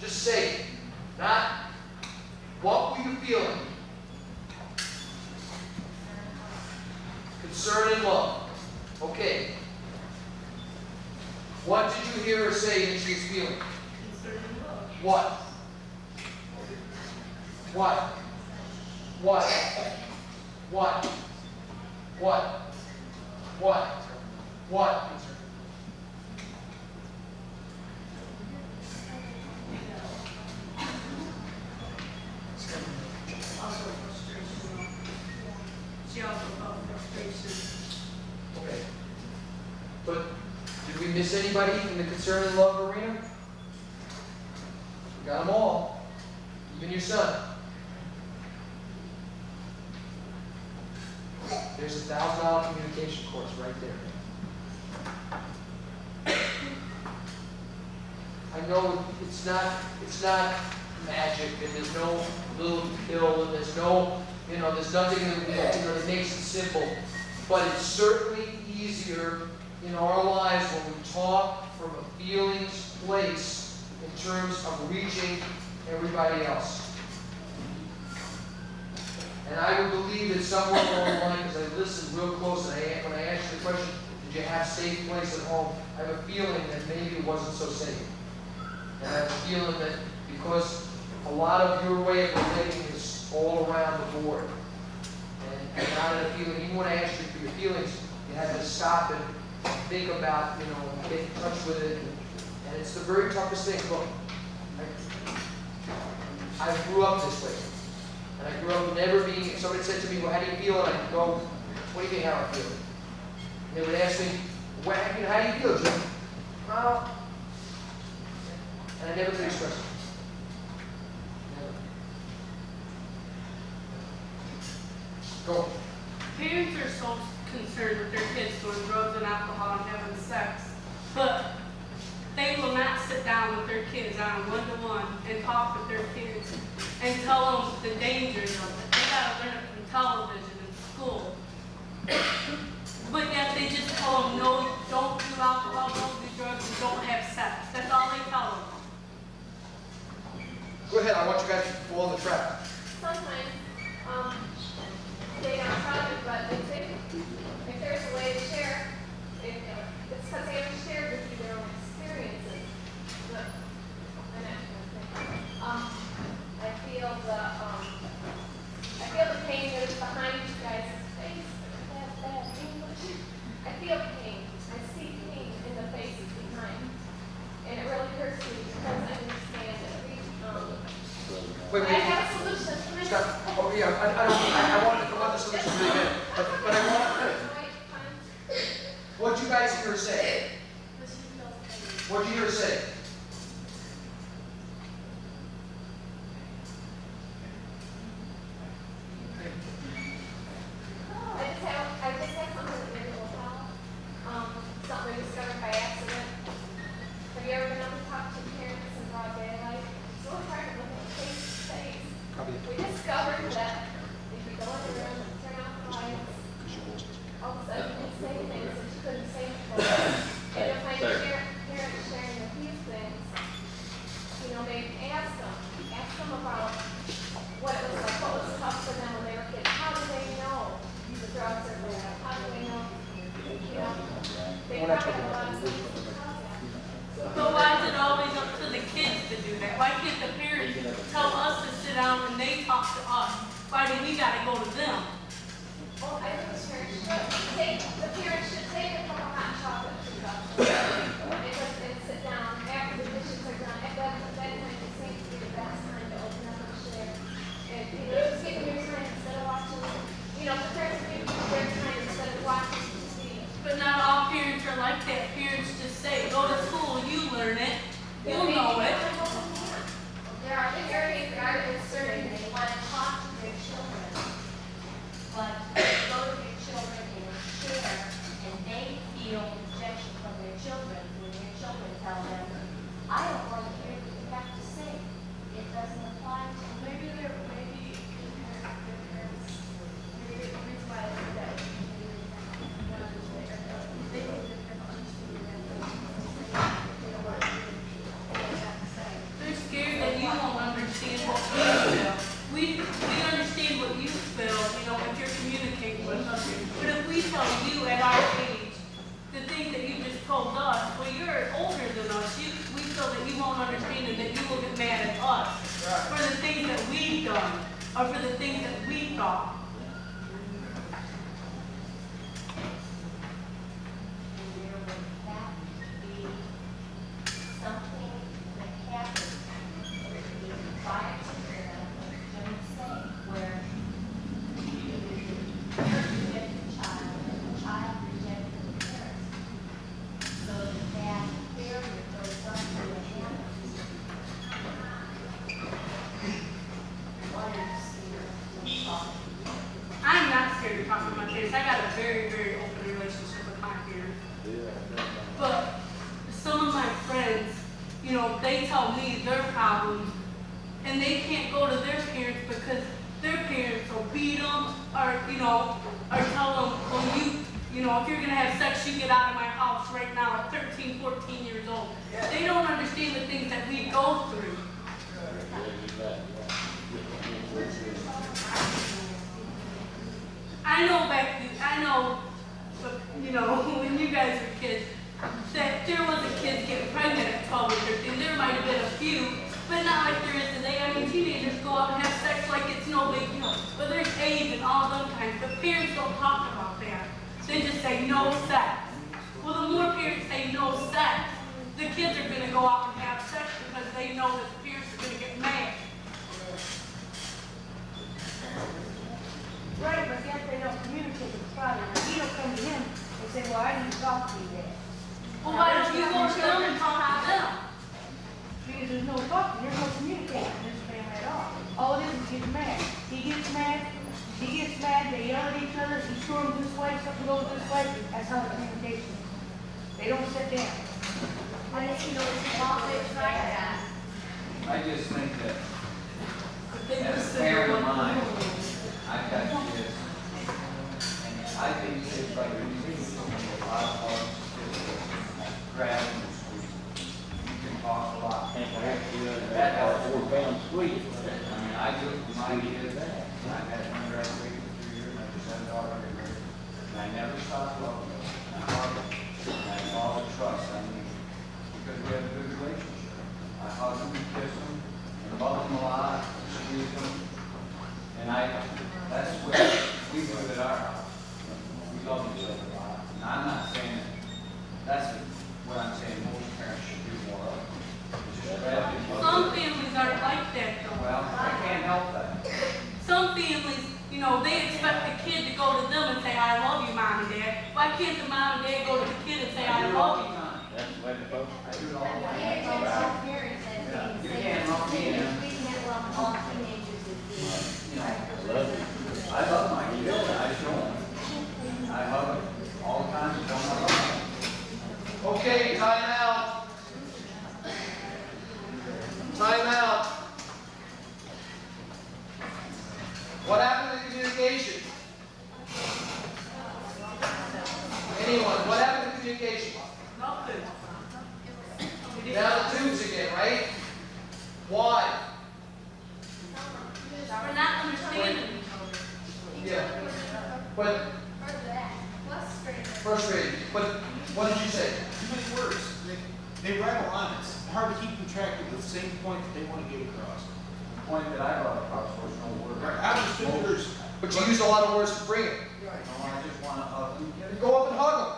S1: Just say it. Not, what were you feeling? Concern and love. Okay. What did you hear her say that she was feeling?
S12: Concern and love.
S1: What? What? What? What? What? What? What?
S12: Also frustration. She also felt frustration.
S1: Okay. But did we miss anybody in the concern and love arena? We got them all. Even your son. There's a $1,000 communication course right there. I know it's not magic, and there's no little pill, and there's no, there's nothing that makes it simple. But it's certainly easier in our lives when we talk from a feelings place in terms of reaching everybody else. And I would believe that somewhere along the line, because I listened real close, and when I asked you the question, did you have a safe place at home? I have a feeling that maybe it wasn't so safe. And I have a feeling that because a lot of your way of relating is all around the board. And not in a feeling, even when I asked you for your feelings, you had to stop and think about, get in touch with it. And it's the very toughest thing. Look, I grew up this way. And I grew up never being, if somebody said to me, well, how do you feel? And I'd go, what do you mean how I feel? And they would ask me, well, how do you feel, Jim? Well, and I never could express it. Never. Go.
S12: Parents are so concerned with their kids doing drugs and alcohol and having sex, but they will not sit down with their kids on a one-to-one and talk with their kids and tell them the dangers of it. They gotta learn it from television and school. But yet they just tell them, no, don't do alcohol, don't do drugs, and don't have sex. That's all they tell them.
S1: Go ahead, I want you guys to follow the track.
S6: Sometimes, they are private, but if there's a way to share, it's because they haven't shared with you their own experiences. But, I feel the pain that is behind you guys' face. That English. I feel pain. I see pain in the faces behind. And it really hurts me because I understand that
S1: Wait,
S6: I have a solution.
S1: Stop. Oh, yeah, I want the solution really good. But I want, what'd you guys hear her say? What'd you hear her say?
S6: I just have something that maybe will help. Something I discovered by accident. Have you ever been able to talk to parents in broad daylight? It's so hard to look at face to face. We discovered that if you go in the room and turn off the lights, all of a sudden you can say things that you couldn't say before. And if I hear parents sharing a few things, maybe ask them about what it was like, what was tough for them when they were kids. How do they know the drugs are bad? How do they know? They probably have a lot of things to tell them.
S12: But why is it always up to the kids to do that? Why can't the parents tell us to sit down and they talk to us? Why do we gotta go to them?
S6: Well, I think the parents should take a couple hot chocolate to and sit down after the dishes are done. At that time, it seems to be the best time to open up and share. And, just give them your time instead of watching, the parents give you their time instead of watching TV.
S12: But not all parents are like that. Parents just say, go to school, you learn it, you'll know it.
S6: There are parents that are concerned
S13: They want to talk to their children, but they go to their children and share, and they feel rejection from their children when their children tell them, I don't want to hear what you have to say. It doesn't apply to me.
S6: maybe their parents, maybe the reason why I say that is they think that they're not understanding that they don't want to hear what they have to say.
S12: They're scared that you won't understand what we feel. We understand what you feel, if you're communicating with us. But if we tell you at our age the things that you just told us, well, you're older than us. We feel that you won't understand and that you will get mad at us for the things that we've done or for the things that we thought.
S13: And there would have to be something that happens prior to them, don't say, where you reject the child, and the child rejects
S12: parents. I got a very, very open relationship with my parents. But some of my friends, you know, they tell me their problems, and they can't go to their parents because their parents will beat them, or, you know, or tell them, well, you know, if you're gonna have sex, you get out of my house right now at 13, 14 years old. They don't understand the things that we go through. I know, you know, when you guys were kids, that there wasn't kids getting pregnant at 12 or 13. There might have been a few, but not like there is today. I mean, teenagers go out and have sex like it's no big deal. But there's AIDS and all those kinds. But parents don't talk about that. They just say no sex. Well, the more parents say no sex, the kids are going to go out and have sex because they know that the parents are going to get mad.
S2: Right, but yet they don't communicate with the father. Now, he don't come to him and say, well, I need to talk to you, Dad.
S12: Well, why don't you go to them and talk to them?
S2: Because there's no talking, there's no communicating in this family at all. All it is getting mad. He gets mad, she gets mad, they yell at each other, he storms this way, something goes this way. That's how the communication is. They don't sit down.
S9: I didn't know it's politics like that.
S8: I just think that
S12: But they
S8: as
S12: just
S8: a
S12: sit
S8: parent
S12: there
S8: of mine,
S12: like,
S8: I've got kids, and I think kids like these, a lot of folks, grab them and squeeze them. You can talk a lot. That helps.
S15: sweet.
S8: I mean, I do it with my kids. I've had one graduate for 3 years, and I just had a daughter graduate. And I never stopped loving them. And I hug them. And I all the trust. I mean, because we have a good relationship. I hug them, kiss them, and love them a lot, squeeze them. And that's what we do at our house. We love each other a lot. And I'm not saying that's what I'm saying most parents should do more of. Just grab each other.
S12: some families aren't like that though.
S8: Well, I can't help that.
S12: Some families, you know, they expect the kid to go to them and say, I love you, Mom and Dad. Why can't the mom and dad go to the kid and say, I love you?
S15: That's the way to go.
S8: I do it all the
S9: Parents
S8: time.
S9: and parents and
S8: Yeah,
S9: things.
S8: you can't love me, and
S9: We can't love all teenagers as
S8: you know,
S15: Love you.
S8: I love my kids. I show them. I hug them all the time. Show them I love them.
S1: Okay, time out. Time out. What happened to communication? Anyone, what happened to communication?
S12: Nothing.
S1: Down the tubes again, right? Why?
S12: We're not understanding each other.
S1: Yeah. But frustrated. But what did you say?
S4: Too many words. They rattle on. It's hard to keep them track of the same point that they want to get across.
S8: The point that I brought across was no word.
S4: Right. I understood yours.
S1: But you used a lot of words to bring it.
S8: No, I just want to hug them. Get it?
S1: Go up and hug them.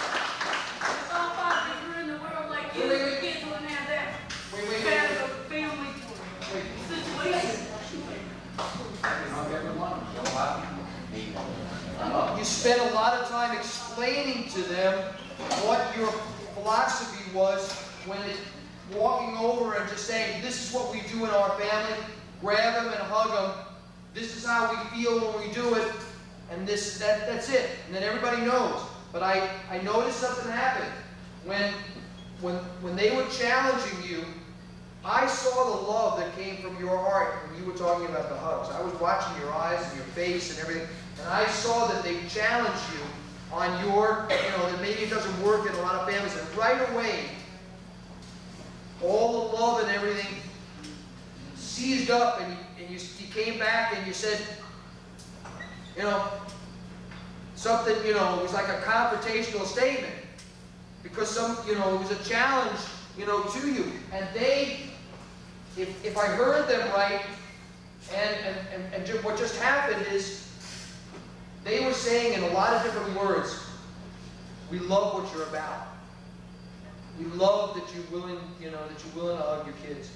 S12: Our fathers were in the world like you,
S1: Wait,
S12: the
S1: wait.
S12: kids wouldn't have that
S1: Wait.
S12: bad of a family situation.
S8: I'll get them one. Go out.
S1: You spent a lot of time explaining to them what your philosophy was when walking over and just saying, this is what we do in our family, grab them and hug them, this is how we feel when we do it, and that's it. And then everybody knows. But I noticed something happened. When they were challenging you, I saw the love that came from your heart when you were talking about the hugs. I was watching your eyes and your face and everything, and I saw that they challenged you on your, that maybe it doesn't work in a lot of families. And right away, all the love and everything seized up, and you came back and you said, something, it was like a confrontational statement. Because it was a challenge, to you. And they, if I heard them right, and what just happened is, they were saying in a lot of different words, we love what you're about. We love that you're willing, to hug your kids.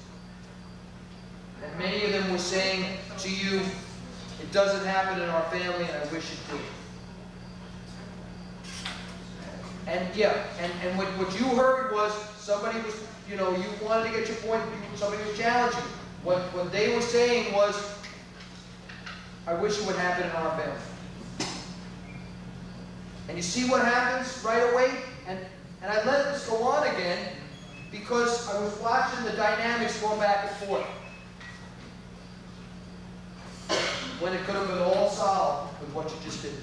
S1: And many of them were saying to you, it doesn't happen in our family, and I wish it did. And what you heard was somebody was, you wanted to get your point, somebody was challenging you. What they were saying was, I wish it would happen in our family. And you see what happens right away? And I let this go on again because I was watching the dynamics going back and forth. When it could have been all solved with what you just did.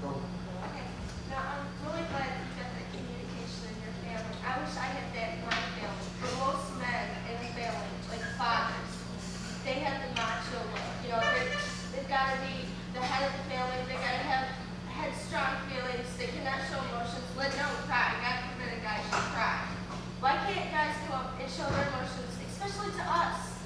S6: Okay. Now, I'm really glad you got that communication in your family. I wish I had that in my family. For most men in a family, like fathers, they have the macho look. They've got to be the head of the family. They've got to have headstrong feelings. They cannot show emotions. Let no cry. God forbid a guy should cry. Why can't guys come up and show their emotions, especially to us?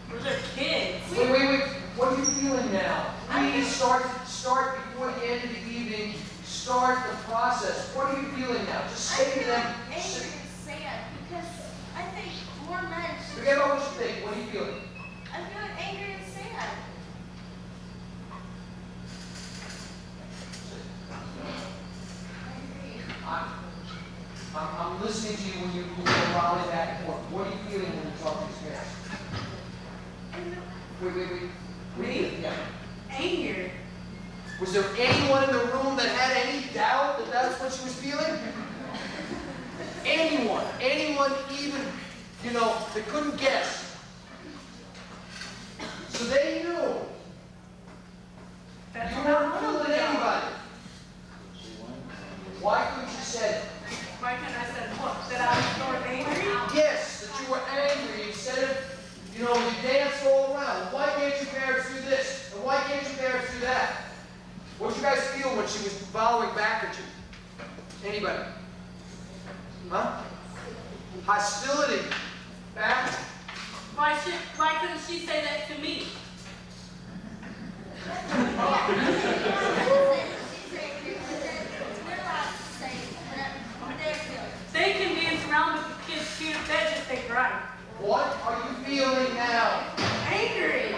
S12: We're their kids.
S1: Wait. What are you feeling now? Please start before the end of the evening. Start the process. What are you feeling now? Just say to them.
S6: I'm angry and sad because I think more men should.
S1: Forget about what you think. What are you feeling?
S6: I'm feeling angry and sad.
S1: I'm listening to you when you volley back and forth. What are you feeling when you talk to your parents? Wait.
S12: Me?
S1: Yeah.
S12: Anger.
S1: Was there anyone in the room that had any doubt that that's what she was feeling? Anyone even, that couldn't guess. So they knew.
S12: That's
S1: You
S12: not
S1: weren't
S12: one of
S1: fooling
S12: them.
S1: anybody. Why couldn't you say,
S12: Why can't I say what? That I was so angry?
S1: yes, that you were angry instead of, you danced all around. Why can't your parents do this? And why can't your parents do that? What did you guys feel when she was following back at you? Anybody? Huh? Hostility. Back.
S12: Why couldn't she say that to me? They can dance around with the kids too. That just ain't right.
S1: What are you feeling now?
S12: Angry.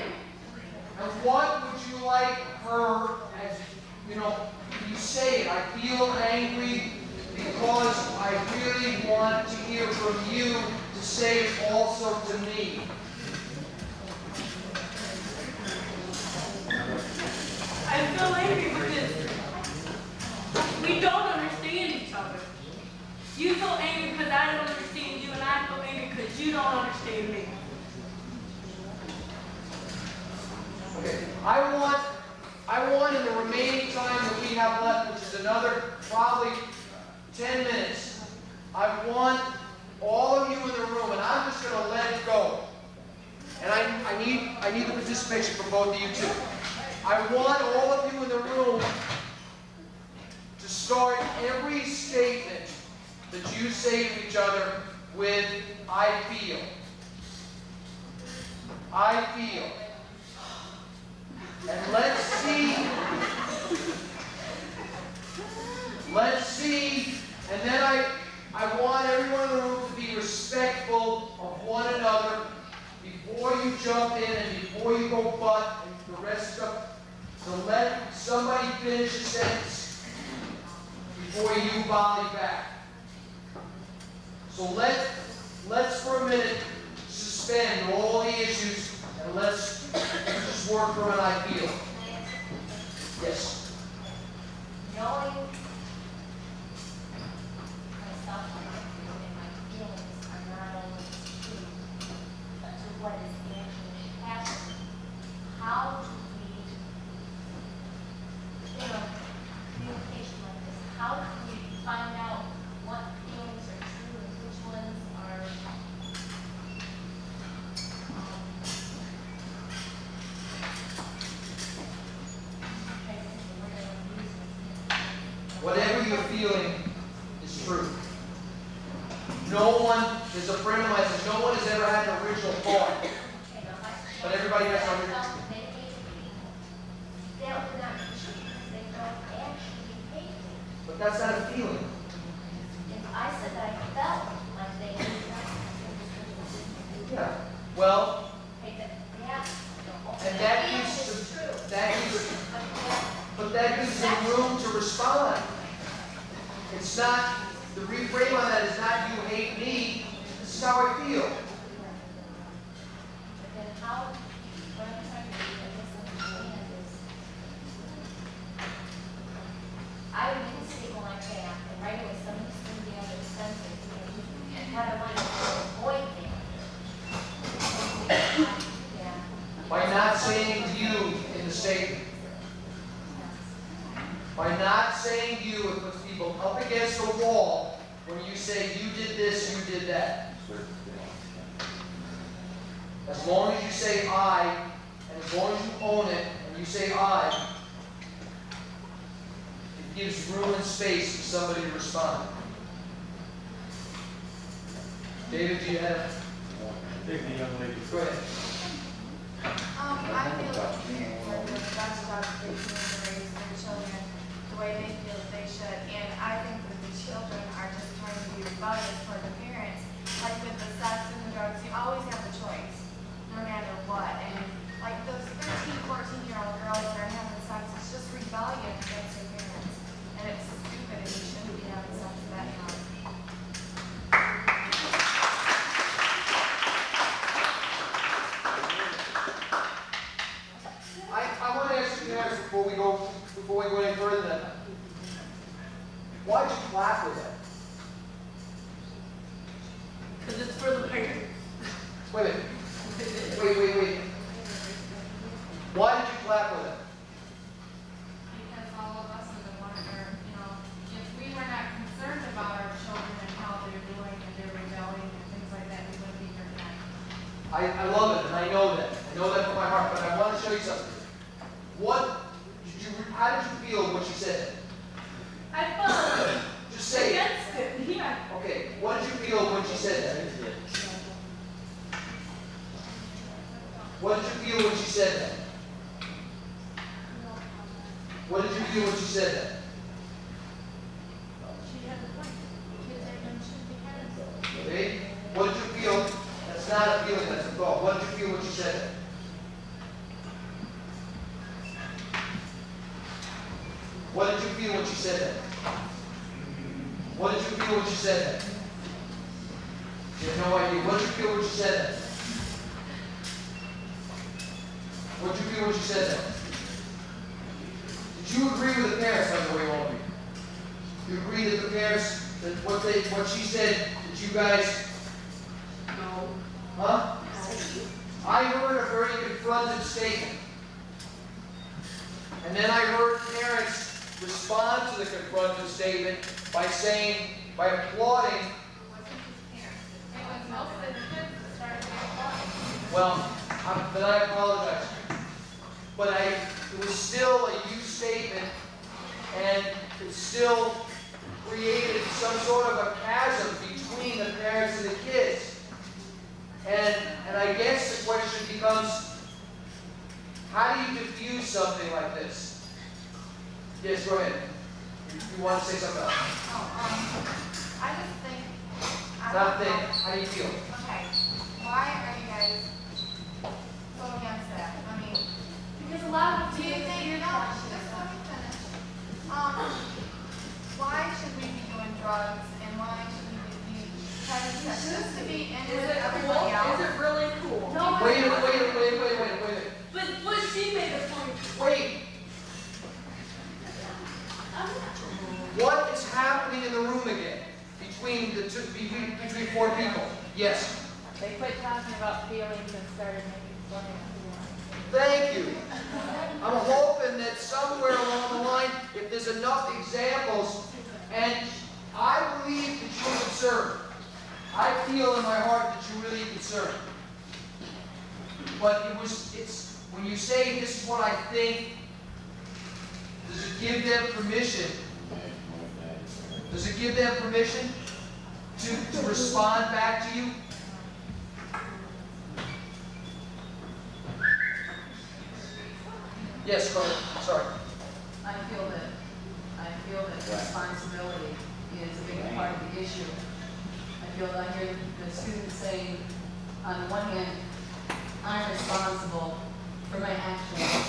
S1: And what would you like her, as you say it, I feel angry because I really want to hear from you to say it also to me.
S12: I feel angry because we don't understand each other. You feel angry because I don't understand you, and I feel angry because you don't understand me.
S1: Okay. I want in the remaining time that we have left, which is another probably 10 minutes, I want all of you in the room, and I'm just going to let it go. And I need the participation from both of you too. I want all of you in the room to start every statement that you say to each other with, I feel. I feel. And let's see, and then I want everyone in the room to be respectful of one another before you jump in and before you go butt and the rest of, so let somebody finish a sentence before you volley back. So let's for a minute suspend all the issues and let's just work from an I feel. Yes.
S9: Knowing myself and my feelings are not always true to what is actually happening, how do we, communication like this, how can we find out what feelings are true and which ones are
S1: Whatever you're feeling is true. No one, there's a friend of mine says, no one has ever had an original thought. But everybody has something.
S9: That would not be true because they don't actually hate me.
S1: But that's not a feeling.
S9: If I said that I felt like they hated me,
S1: Yeah. Well,
S9: hey, that, yeah.
S1: and that
S9: feeling
S1: is
S9: is true.
S1: but that gives them room to respond. It's not, the reframe on that is not you hate me, this is how I feel.
S13: But then how, what I'm trying to misunderstand is, I would make a statement like that, and right away somebody's going to be on the defensive, and kind of want to avoid that. Yeah.
S1: By not saying you in the statement. By not saying you, it puts people up against a wall when you say you did this, you did that. As long as you say I, and as long as you own it, and you say I, it gives room and space for somebody to respond. David, do you have?
S11: Take the young lady.
S1: Go ahead.
S10: I feel that parents are doing the best job of raising and raise their children the way they feel that they should. And I think that the children are just trying to be rebellious toward the parents. Like with the sex and the drugs, you always have a choice, no matter what. And like those 13, 14-year-old girls that are having sex, it's just rebellion against their parents. And it's stupid and you shouldn't be having sex that young.
S1: I want to ask you guys before we go any further than that. Why'd you clap with that?
S12: Because it's for the parents.
S1: Wait a minute. Wait. Why did you clap with that?
S10: Because all of us are the ones that are, if we were not concerned about our children and how they're doing and their rebelling and things like that, we wouldn't be here tonight.
S1: I love it, and I know that. I know that from my heart, but I want to show you something. How did you feel when she said that?
S12: I felt
S1: Just say it.
S12: against it, yeah.
S1: Okay, what did you feel when she said that? What did you feel when she said that? What did you feel when she said that?
S13: She had a point. Kids are young, should be having.
S1: Okay? What did you feel? That's not a feeling, that's a thought. What did you feel when she said that? What did you feel when she said that? What did you feel when she said that? You have no idea. What did you feel when she said that? What did you feel when she said that? Did you agree with the parents on the way home? You agree that the parents, that what she said, that you guys,
S12: No.
S1: huh? I heard a very confronted statement. And then I heard parents respond to the confronted statement by applauding.
S10: It wasn't his parents. It was mostly the kids that started being applauded.
S1: Well, then I apologize. But it was still a you statement, and it still created some sort of a chasm between the parents and the kids. And I guess the question becomes, how do you diffuse something like this? Yes, go ahead. You want to say something else?
S10: I just think.
S1: Not think. How do you feel?
S10: Okay, why are you guys so against that? I mean,
S13: Because a lot of
S10: do you think you're not, just let me finish. Why should we be doing drugs and why should we be having sex? Just to be in with everybody else?
S12: Is it really cool?
S13: No,
S1: Wait.
S12: But she made a point.
S1: Wait. What is happening in the room again? Between four people? Yes.
S13: They quit talking about feelings and started making fun of
S1: Thank you. I'm hoping that somewhere along the line, if there's enough examples, and I believe that you're concerned. I feel in my heart that you're really concerned. But it's when you say this is what I think, does it give them permission? Does it give them permission to respond back to you? Yes, go ahead. Sorry.
S16: I feel that responsibility is a big part of the issue. I hear the students saying, on the one hand, I'm responsible for my actions,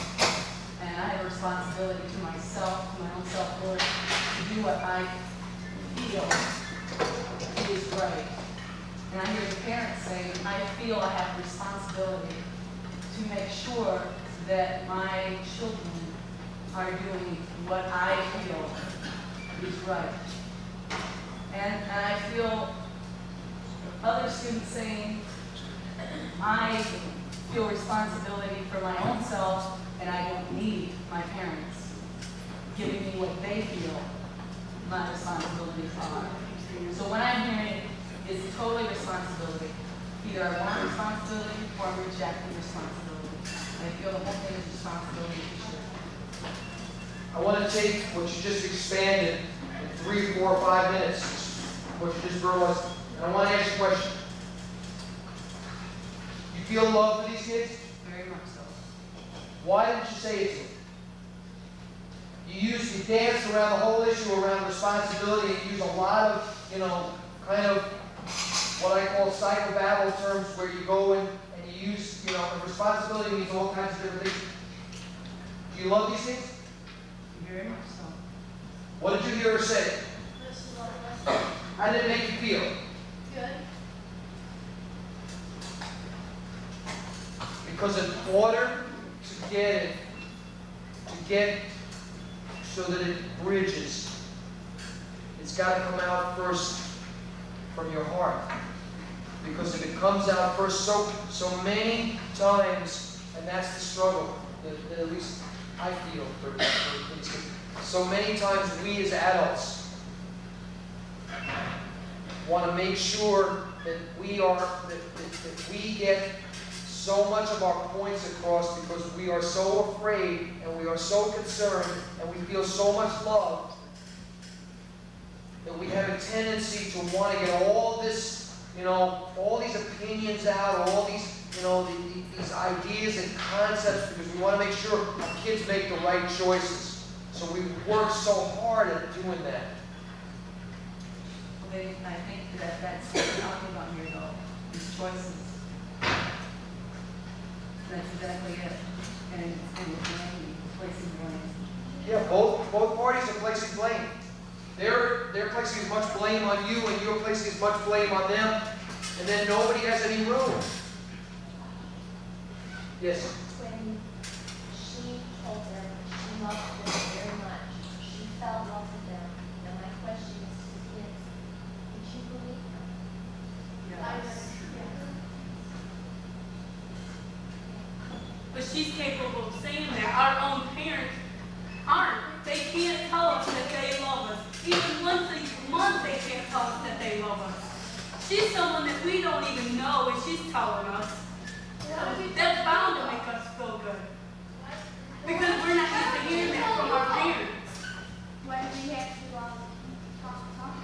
S16: and I have a responsibility to myself, to my own self-worth, to do what I feel is right. And I hear the parents saying, I feel I have a responsibility to make sure that my children are doing what I feel is right. And I feel other students saying, I feel responsibility for my own self, and I don't need my parents giving me what they feel my responsibilities are. So what I'm hearing is totally responsibility. Either I want responsibility or I'm rejecting responsibility. And I feel the whole thing is responsibility issue.
S1: I want to take what you just expanded in 3, 4, 5 minutes, what you just brought us, and I want to ask you a question. You feel love for these kids?
S16: Very much so.
S1: Why didn't you say it to them? You dance around the whole issue around responsibility and use a lot of, kind of what I call psychobabble terms where you go in and you use, and responsibility means all kinds of different things. Do you love these things?
S16: Very much so.
S1: What did you hear her say? How did it make you feel?
S10: Good.
S1: Because in order to get so that it bridges, it's got to come out first from your heart. Because if it comes out first, so many times, and that's the struggle that at least I feel for kids. So many times we as adults want to make sure that we get so much of our points across because we are so afraid and we are so concerned and we feel so much love that we have a tendency to want to get all this, all these opinions out, all these, these ideas and concepts because we want to make sure our kids make the right choices. So we work so hard at doing that.
S16: Well, I think that's what we're talking about here, though, these choices. That's exactly it. And blame, placing blame.
S1: Yeah, both parties are placing blame. They're placing as much blame on you, and you're placing as much blame on them, and then nobody has any room. Yes.
S17: When she told them she loved them very much, she fell in love with them. And my question is to the kids, did you believe her?
S16: Yes.
S12: But she's capable of saying that. Our own parents aren't. They can't tell us that they love us. Even once a month they can't tell us that they love us. She's someone that we don't even know and she's telling us. That's bound to make us feel good. Because we're not used to hearing that from our parents.
S17: When we have to talk to them.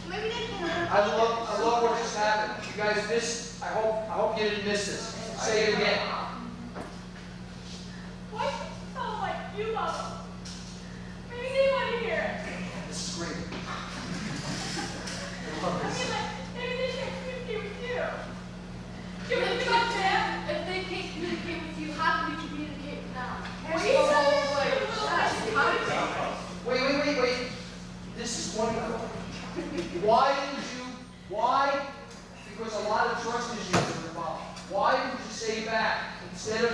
S17: Maybe they can't.
S1: I love what just happened. You guys missed. I hope you didn't miss this. Say it again.
S10: Why should you tell them like you love them? Maybe they want to hear it.
S1: This is great. I
S10: I
S1: love this.
S10: mean, like, maybe they can't communicate with you. Do you think about that? If they can't communicate with you, how can you communicate with them? Well, you said
S1: Wait. This is wonderful. Why? Because a lot of trust issues are involved. Why didn't you say back instead of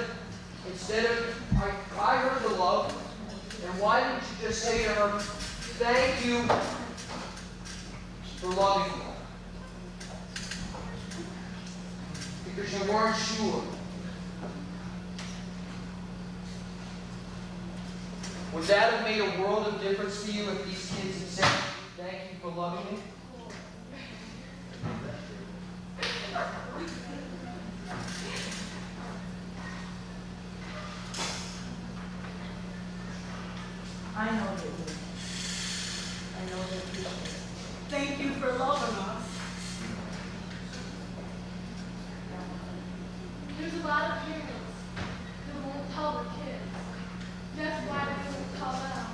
S1: I heard the love, and why didn't you just say to her, thank you for loving me? Because you weren't sure. Would that have made a world of difference to you if these kids had said, thank you for loving me?
S16: I know they would. I know they appreciate it.
S12: Thank you for loving us.
S10: There's a lot of parents who won't tell their kids. That's why they won't tell them.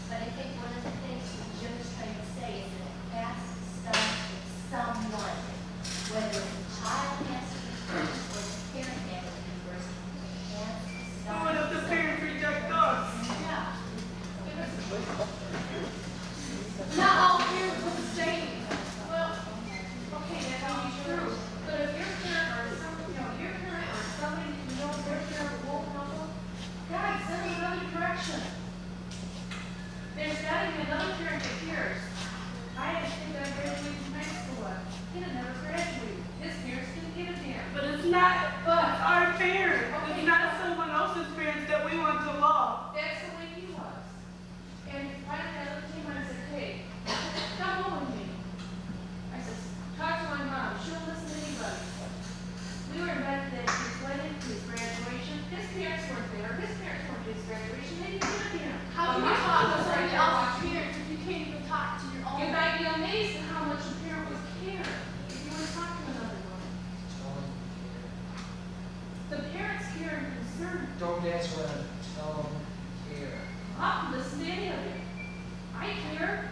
S17: But I think one of the things that Jim is trying to say is that it has to start with someone. Whether the child has to be first or the parent has to be first, it has to start.
S12: What if the parents reject concerned.
S1: Don't dance around it. Tell them you care.
S12: I'll listen to any of it. I care.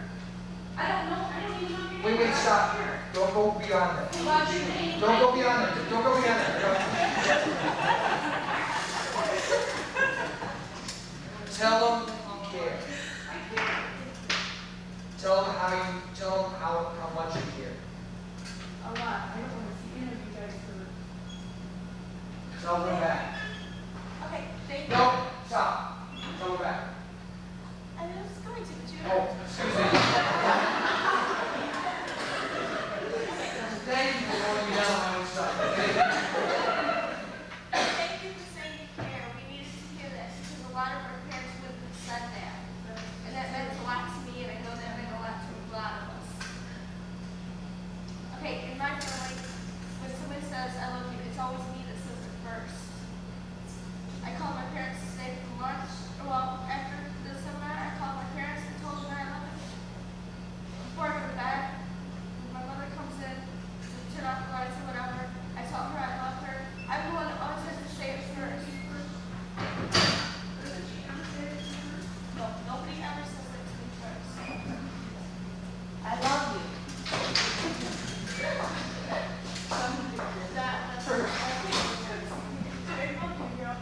S12: I don't know, I don't even know your name.
S1: Wait,
S12: but I
S1: stop.
S12: care.
S1: Don't go beyond that.
S12: What's your name?
S1: Don't go beyond that. Don't go beyond that. Tell them you care.
S12: I care.
S1: Tell them how much you care.
S12: A lot. I don't want to see any of you guys hurt.
S1: Tell them back.
S13: Okay, thank you.
S1: No, stop. Tell them back.
S13: I was going to, but you.
S1: Oh, excuse me. Thank you for going down my own stuff.
S13: Thank you for saying you care. We needed to hear this because a lot of our parents wouldn't have said that. And that meant a lot to me, and I know that meant a lot to a lot of us. Okay, in my family, when somebody says I love you, it's always me that says it first. I called my parents today for lunch. Well, after the seminar, I called my parents and told them that I love them. Before I go to bed, when my mother comes in to turn off the lights or whatever, I tell her I love her. I'm the one that always has to say it first. No, nobody ever says it to me first.
S16: I love you.
S13: That's her. I love you, girl.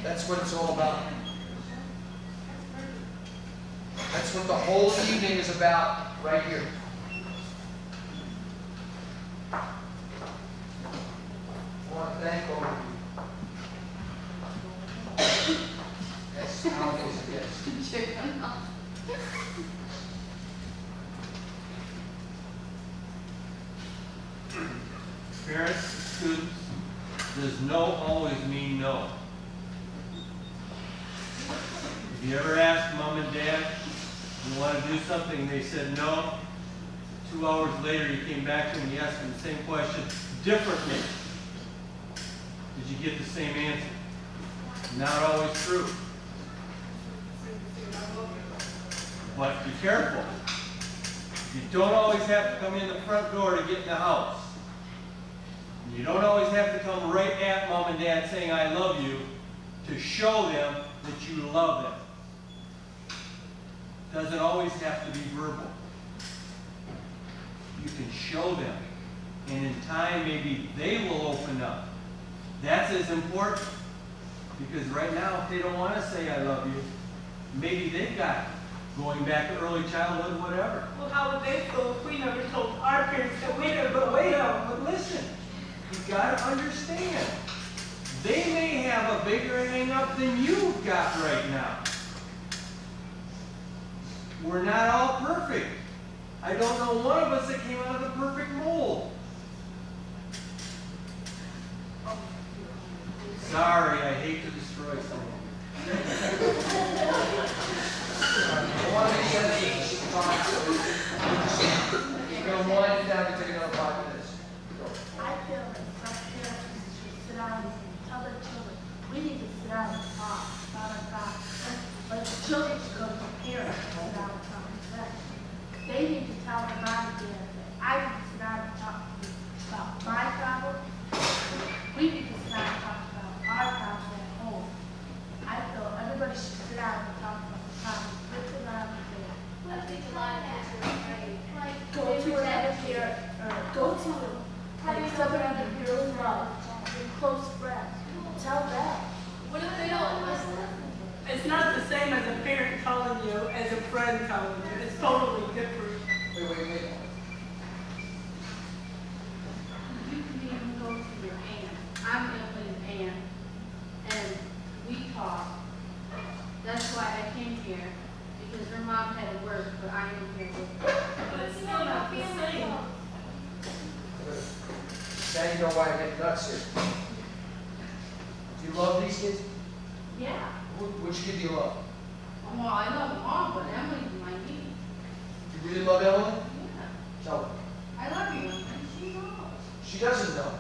S1: That's what it's all about. That's what the whole evening is about, right here. I want to thank all of you. That's how it is, yes.
S11: Parents, students, does no always mean no. If you ever asked mom and dad, you want to do something, and they said no, 2 hours later you came back to them and you asked them the same question differently. Did you get the same answer? Not always true. But be careful. You don't always have to come in the front door to get in the house. You don't always have to come right at mom and dad saying I love you to show them that you love them. Doesn't always have to be verbal. You can show them. And in time, maybe they will open up. That's as important. Because right now, if they don't want to say I love you, maybe they've got going back to early childhood, whatever.
S12: Well, how would they feel if we never told our parents that we never
S11: But wait, but listen, you got to understand. They may have a bigger hang up than you've got right now. We're not all perfect. I don't know one of us that came out of the perfect mold. Sorry, I hate to destroy someone.
S1: I want to be at each time. We're going to wind it down and take another 5 minutes. Go.
S9: I feel that some parents should sit down and tell their children, we need to sit down and talk about our God. But the children should go to the parents and sit down and talk to them. They need to tell their mom and dad that I need to sit down and talk to you about my problem. We need to sit down and talk about our problem at home. I feel everybody should sit down and talk about the problem with the mom and dad.
S6: I think a lot of kids are afraid. Like,
S9: Go to another parent, or go to like somebody that you really love, your close friend. Tell them.
S6: What if they don't listen?
S12: It's not the same as a parent telling you as a friend telling you. It's totally different.
S1: Wait.
S2: You can even go to your aunt. I'm Evelyn's aunt, and we talk. That's why I came here, because her mom had to work, but I am here with her.
S12: But it's still not the same.
S1: Now you know why I get nuts here. Do you love these kids?
S2: Yeah.
S1: Which kid do you love?
S2: Well, I love them all, but Emily's my niece.
S1: You really love Emily?
S2: Yeah.
S1: Tell her.
S2: I love you, and she knows.
S1: She doesn't know.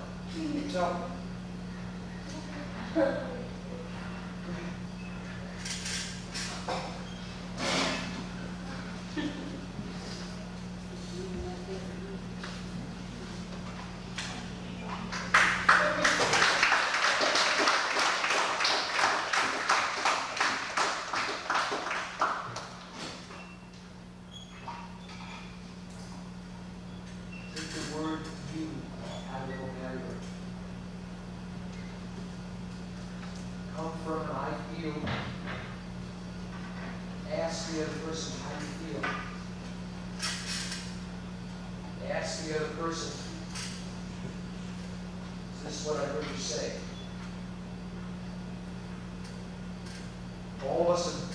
S1: Tell her. ask the other person, is this what I heard you say? All of us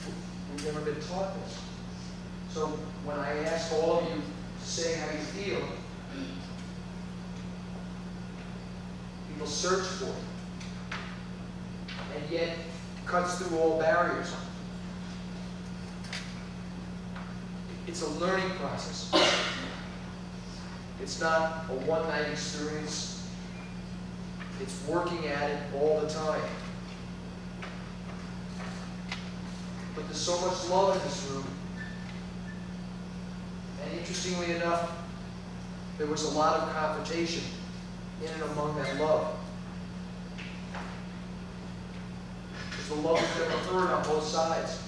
S1: we've never been taught this. So when I ask all of you to say how you feel, people search for it. And yet cuts through all barriers. It's a learning process. It's not a one-night experience. It's working at it all the time. But there's so much love in this room. And interestingly enough, there was a lot of confrontation in and among that love. Because the love was never heard on both sides.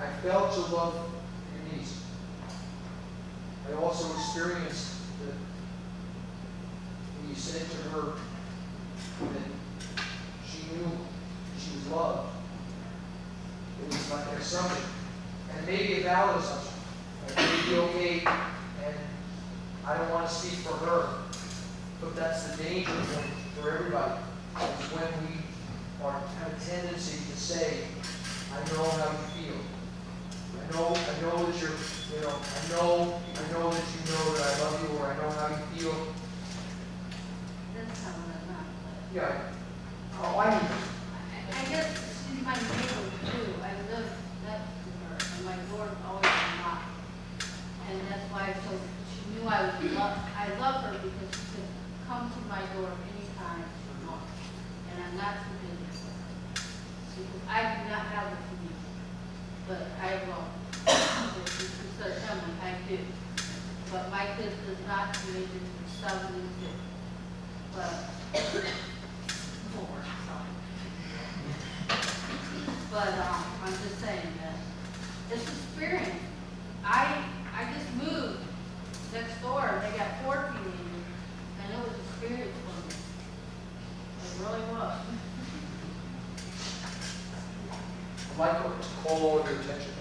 S1: I felt your love for your niece. I also experienced that when you said to her that she knew she was loved, it was like an assumption, and maybe a valid assumption. It may be okay, and I don't want to speak for her, but that's the danger point for everybody. Is when we have a tendency to say, I know how you feel. I know that you're, I know that you know that I love you, or I know how you feel.
S2: That's how I'm not.
S1: Yeah. Oh, I need
S2: I guess she's my neighbor too. I live next to her, and my door's always unlocked. And that's why, so she knew I love her because she could come to my door anytime she wants. And I'm not too busy for her. Because I do not have the community. But I will. She said, Emily, I do. But my kids does not do it for 72. But more, sorry. But I'm just saying that it's experience. I just moved next door. They got 4 teenagers, and it was experience for me. It really was.
S1: I'd like to call all of your attention.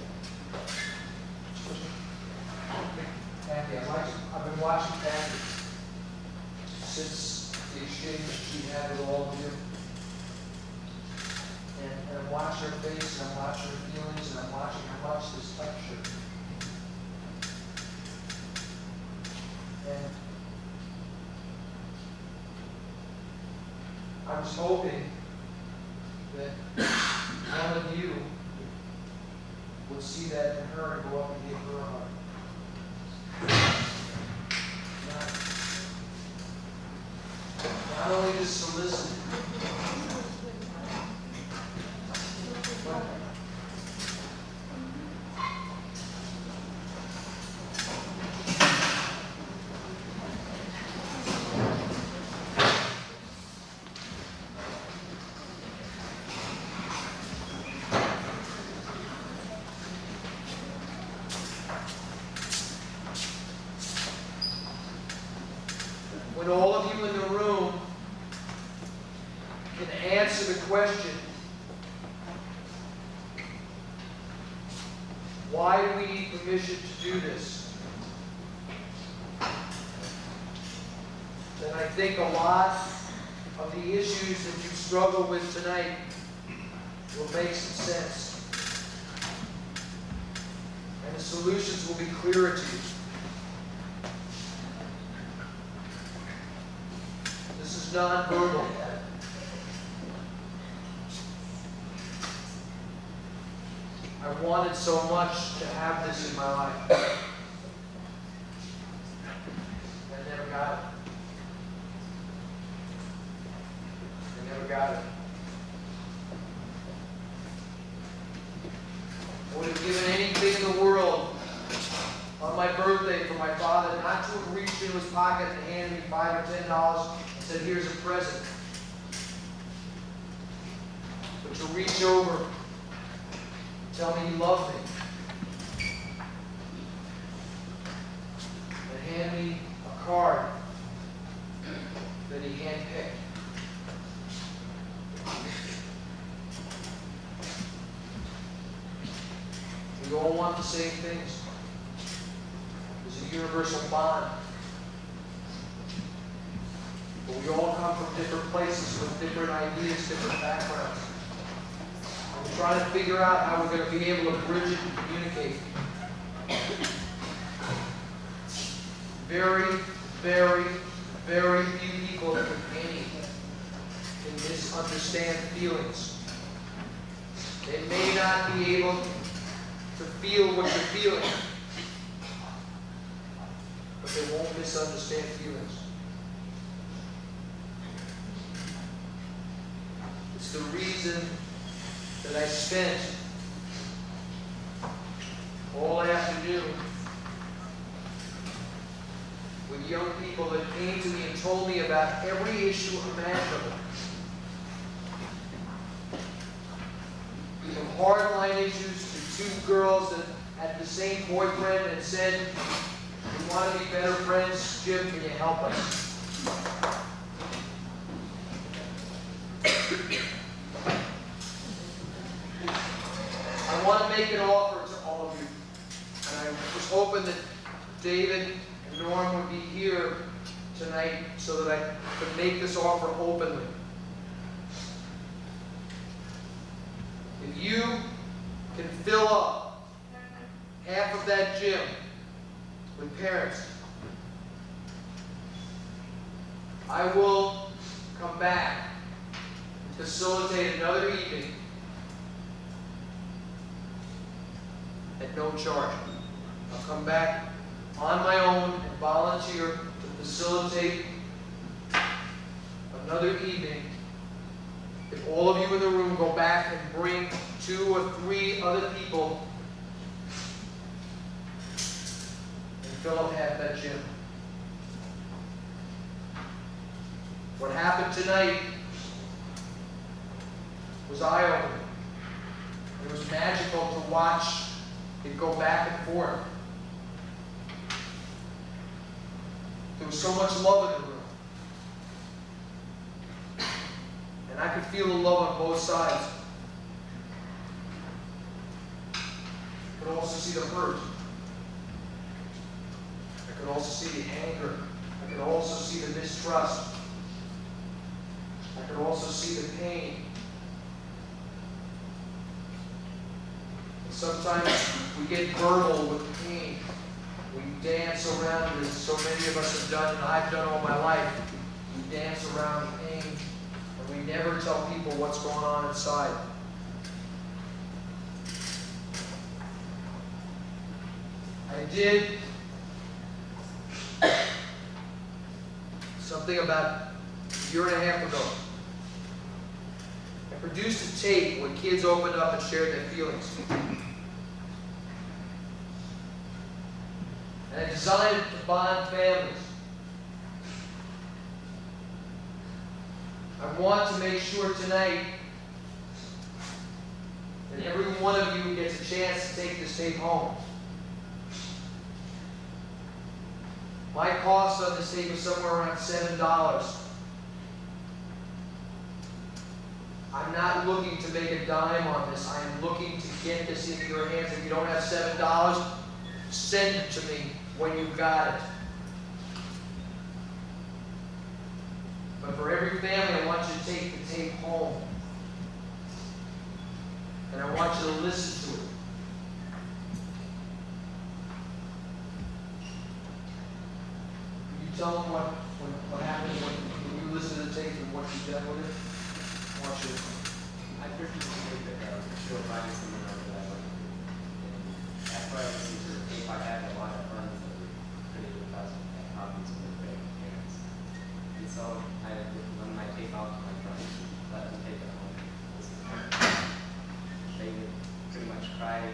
S1: Kathy, I've been watching Kathy since the exchange she had with all of you. And I'm watching her face, and I'm watching her feelings, and I'm watching how much this touched her. And I was hoping that one of you would see that in her and go up and give her a hug. Not only just to listen, but when all of you in the room can answer the question, why do we need permission to do this? Then I think a lot of the issues that you struggle with tonight will make some sense. And the solutions will be clearer to you. This is non-verbal. I wanted so much to have this in my life. I never got it. I never got it. I would have given anything in the world on my birthday for my father not to have reached into his pocket and handed me $5 or $10 and said, here's a present. But to reach over, tell me he loved me, and hand me a card that he handpicked. We all want the same things. There's a universal bond. But we all come from different places with different ideas, different backgrounds. And we're trying to figure out how we're going to be able to bridge it and communicate. Very, very, very few people, if any, can misunderstand feelings. They may not be able to feel what you're feeling, but they won't misunderstand feelings. It's the reason that I spent all afternoon with young people that came to me and told me about every issue imaginable. From hardline issues to two girls that had the same boyfriend and said, "We want to be better friends. Jim, can you help us?" I want to make an offer to all of you. And I was hoping that David and Norm would be here tonight so that I could make this offer openly. If you can fill up half of that gym with parents, I will come back and facilitate another evening at no charge. I'll come back on my own and volunteer to facilitate another evening. If all of you in the room go back and bring 2 or 3 other people and fill up half that gym. What happened tonight was eye-opening. It was magical to watch it go back and forth. There was so much love in the room. And I could feel the love on both sides. I could also see the hurt. I could also see the anger. I could also see the mistrust. I could also see the pain. And sometimes we get verbal with pain. We dance around it, as so many of us have done, and I've done all my life. We dance around pain, and we never tell people what's going on inside. I did something about a year and a half ago. I produced a tape where kids opened up and shared their feelings. And I designed it to bond families. I want to make sure tonight that every one of you gets a chance to take this tape home. My cost on this tape was somewhere around $7. I'm not looking to make a dime on this. I am looking to get this into your hands. If you don't have $7, send it to me when you've got it. But for every family, I want you to take the tape home. And I want you to listen to it. Can you tell them what happened when you listen to the tape and what you did with it? I want you to.
S3: I purchased a tape at a show Friday seminar that I went to. And after I listened to the tape, I had a lot of friends that were pretty good copies of their parents. And so I would run my tape out to my friends and let them take it home. They would pretty much cry and